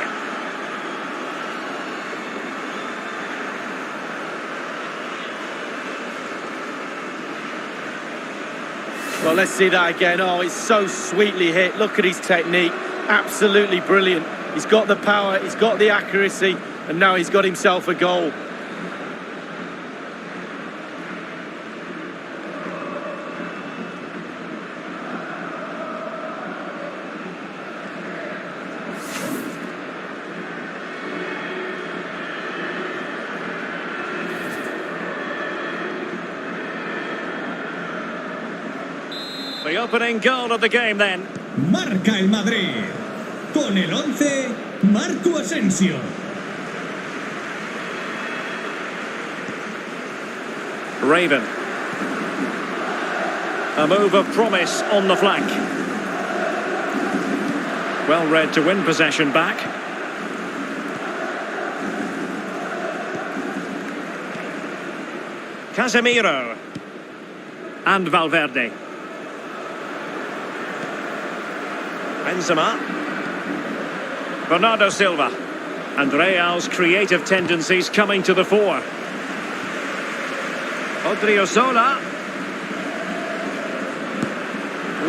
Speaker 3: Well, let's see that again. Oh, it's so sweetly hit. Look at his technique. Absolutely brilliant. He's got the power, he's got the accuracy, and now he's got himself a goal.
Speaker 2: The opening goal of the game then.
Speaker 4: Marca el Madrid. Con el 11, Marco Asensio.
Speaker 2: Raven. A move of promise on the flank. Well read to win possession back. Casemiro. And Valverde. Benzema. Bernardo Silva. And Real's creative tendencies coming to the fore. Odriozola.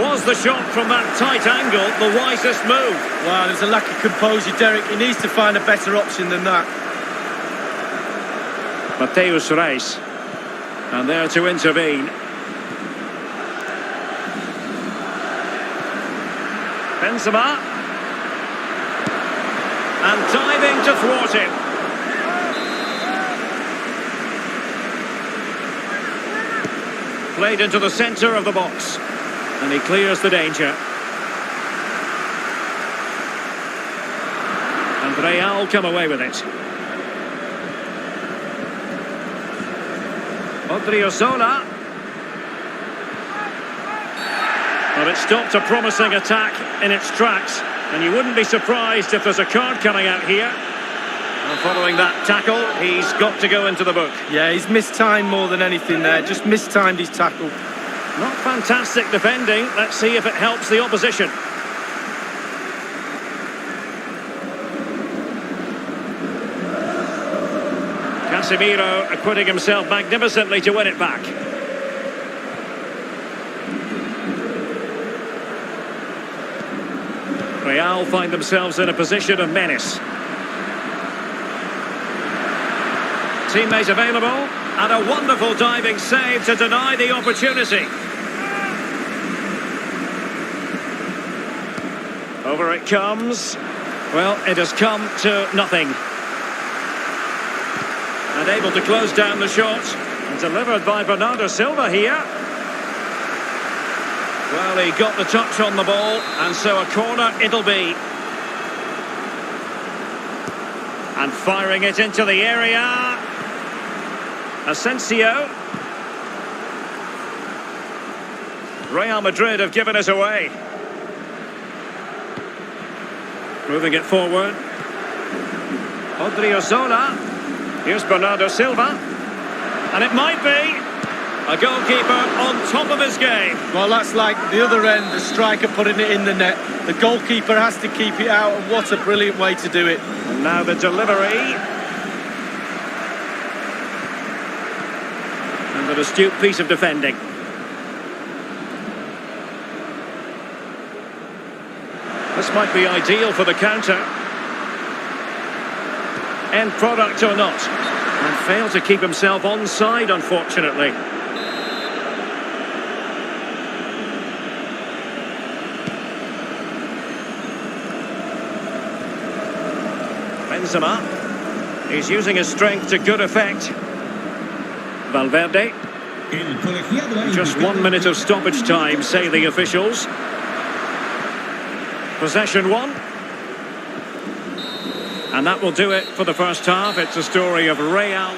Speaker 2: Was the shot from that tight angle the wisest move?
Speaker 3: Wow, there's a lack of composure, Derek. He needs to find a better option than that.
Speaker 2: Mateus Reis. And there to intervene. Benzema. And diving to thwart him. Played into the centre of the box. And he clears the danger. And Real come away with it. Odriozola. Well, it stopped a promising attack in its tracks, and you wouldn't be surprised if there's a card coming out here. And following that tackle, he's got to go into the book.
Speaker 3: Yeah, he's mistimed more than anything there, just mistimed his tackle.
Speaker 2: Not fantastic defending. Let's see if it helps the opposition. Casemiro acquitting himself magnificently to win it back. Real find themselves in a position of menace. Teammate available, and a wonderful diving save to deny the opportunity. Over it comes. Well, it has come to nothing. And able to close down the shot. And delivered by Bernardo Silva here. Well, he got the touch on the ball, and so a corner it'll be. And firing it into the area. Asensio. Real Madrid have given it away. Moving it forward. Odriozola. Here's Bernardo Silva. And it might be a goalkeeper on top of his game.
Speaker 3: Well, that's like the other end, the striker putting it in the net. The goalkeeper has to keep it out, and what a brilliant way to do it.
Speaker 2: And now the delivery. And an astute piece of defending. This might be ideal for the counter. End product or not. And failed to keep himself onside, unfortunately. Benzema. He's using his strength to good effect. Valverde. Just 1 minute of stoppage time, say the officials. Possession one. And that will do it for the first half. It's a story of Real.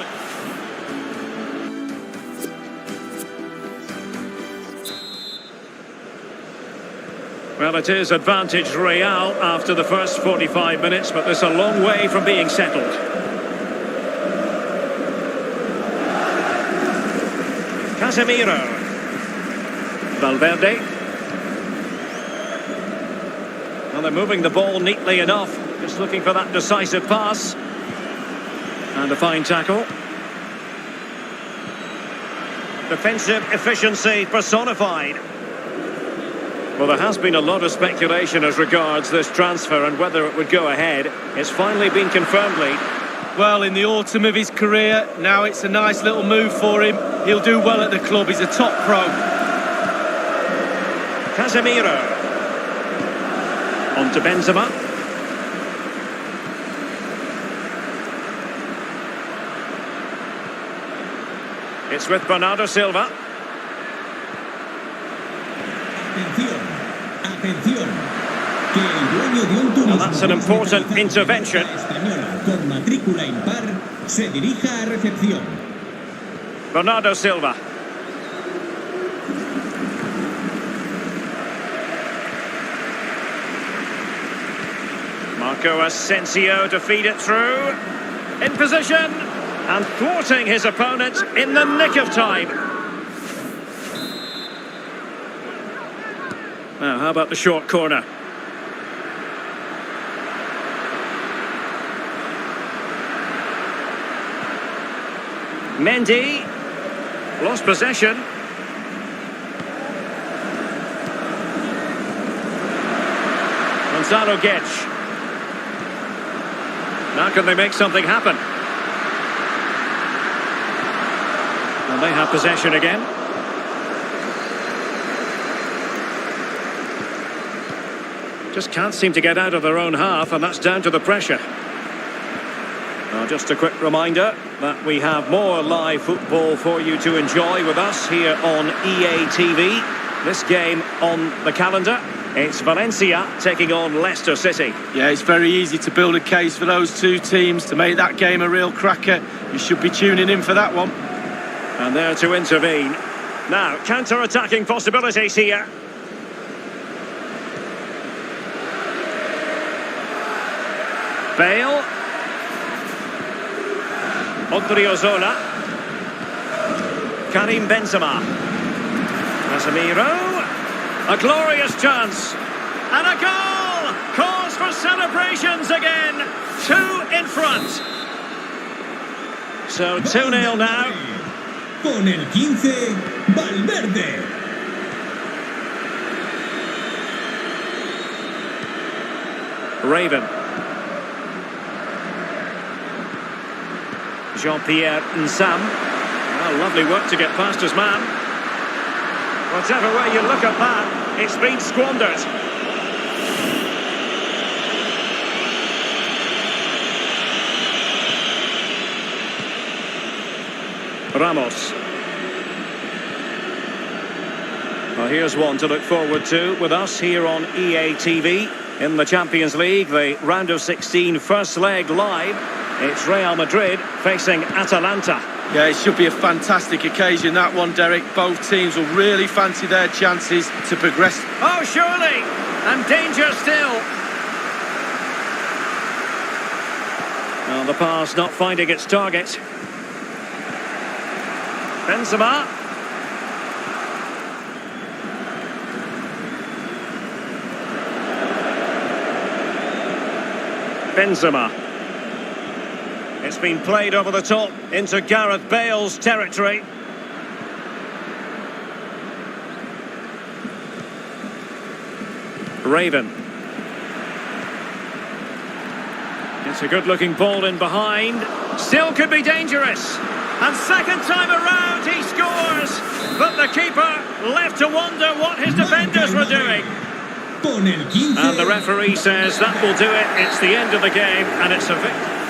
Speaker 2: Well, it is advantage Real after the first 45 minutes, but there's a long way from being settled. Casemiro. Valverde. Well, they're moving the ball neatly enough. Just looking for that decisive pass. And a fine tackle. Defensive efficiency personified. Well, there has been a lot of speculation as regards this transfer and whether it would go ahead. It's finally been confirmed, Lee.
Speaker 3: Well, in the autumn of his career, now it's a nice little move for him. He'll do well at the club. He's a top pro.
Speaker 2: Casemiro. On to Benzema. It's with Bernardo Silva.
Speaker 4: Atención. Que el dueño de un turismo.
Speaker 2: Well, that's an important intervention.
Speaker 4: Española con matrícula impar se dirija a recepción.
Speaker 2: Bernardo Silva. Marco Asensio to feed it through. In position. And thwarting his opponent in the nick of time. Now, how about the short corner? Mendy. Lost possession. Gonzalo Guedes. Now can they make something happen? And they have possession again. Just can't seem to get out of their own half, and that's down to the pressure. Now, just a quick reminder that we have more live football for you to enjoy with us here on EA TV. This game on the calendar, it's Valencia taking on Leicester City.
Speaker 3: Yeah, it's very easy to build a case for those two teams to make that game a real cracker. You should be tuning in for that one.
Speaker 2: And there to intervene. Now, counter-attacking possibilities here. Bale. Odriozola. Karim Benzema. Casemiro. A glorious chance. And a goal! Cause for celebrations again. 2 in front. So 2-0 now.
Speaker 4: Con el 15, Valverde.
Speaker 2: Raven. Jean-Pierre Nsam. Well, lovely work to get past his man. Whatever way you look at that, it's been squandered. Ramos. Well, here's one to look forward to with us here on EA TV. In the Champions League, the round of 16 first leg live. It's Real Madrid facing Atalanta.
Speaker 3: Yeah, it should be a fantastic occasion, that one, Derek. Both teams will really fancy their chances to progress.
Speaker 2: Oh, surely! And danger still. Well, the pass not finding its target. Benzema. Benzema. It's been played over the top into Gareth Bale's territory. Raven. It's a good-looking ball in behind. Still could be dangerous. And second time around he scores. But the keeper left to wonder what his defenders were doing. And the referee says that will do it. It's the end of the game and it's a victory.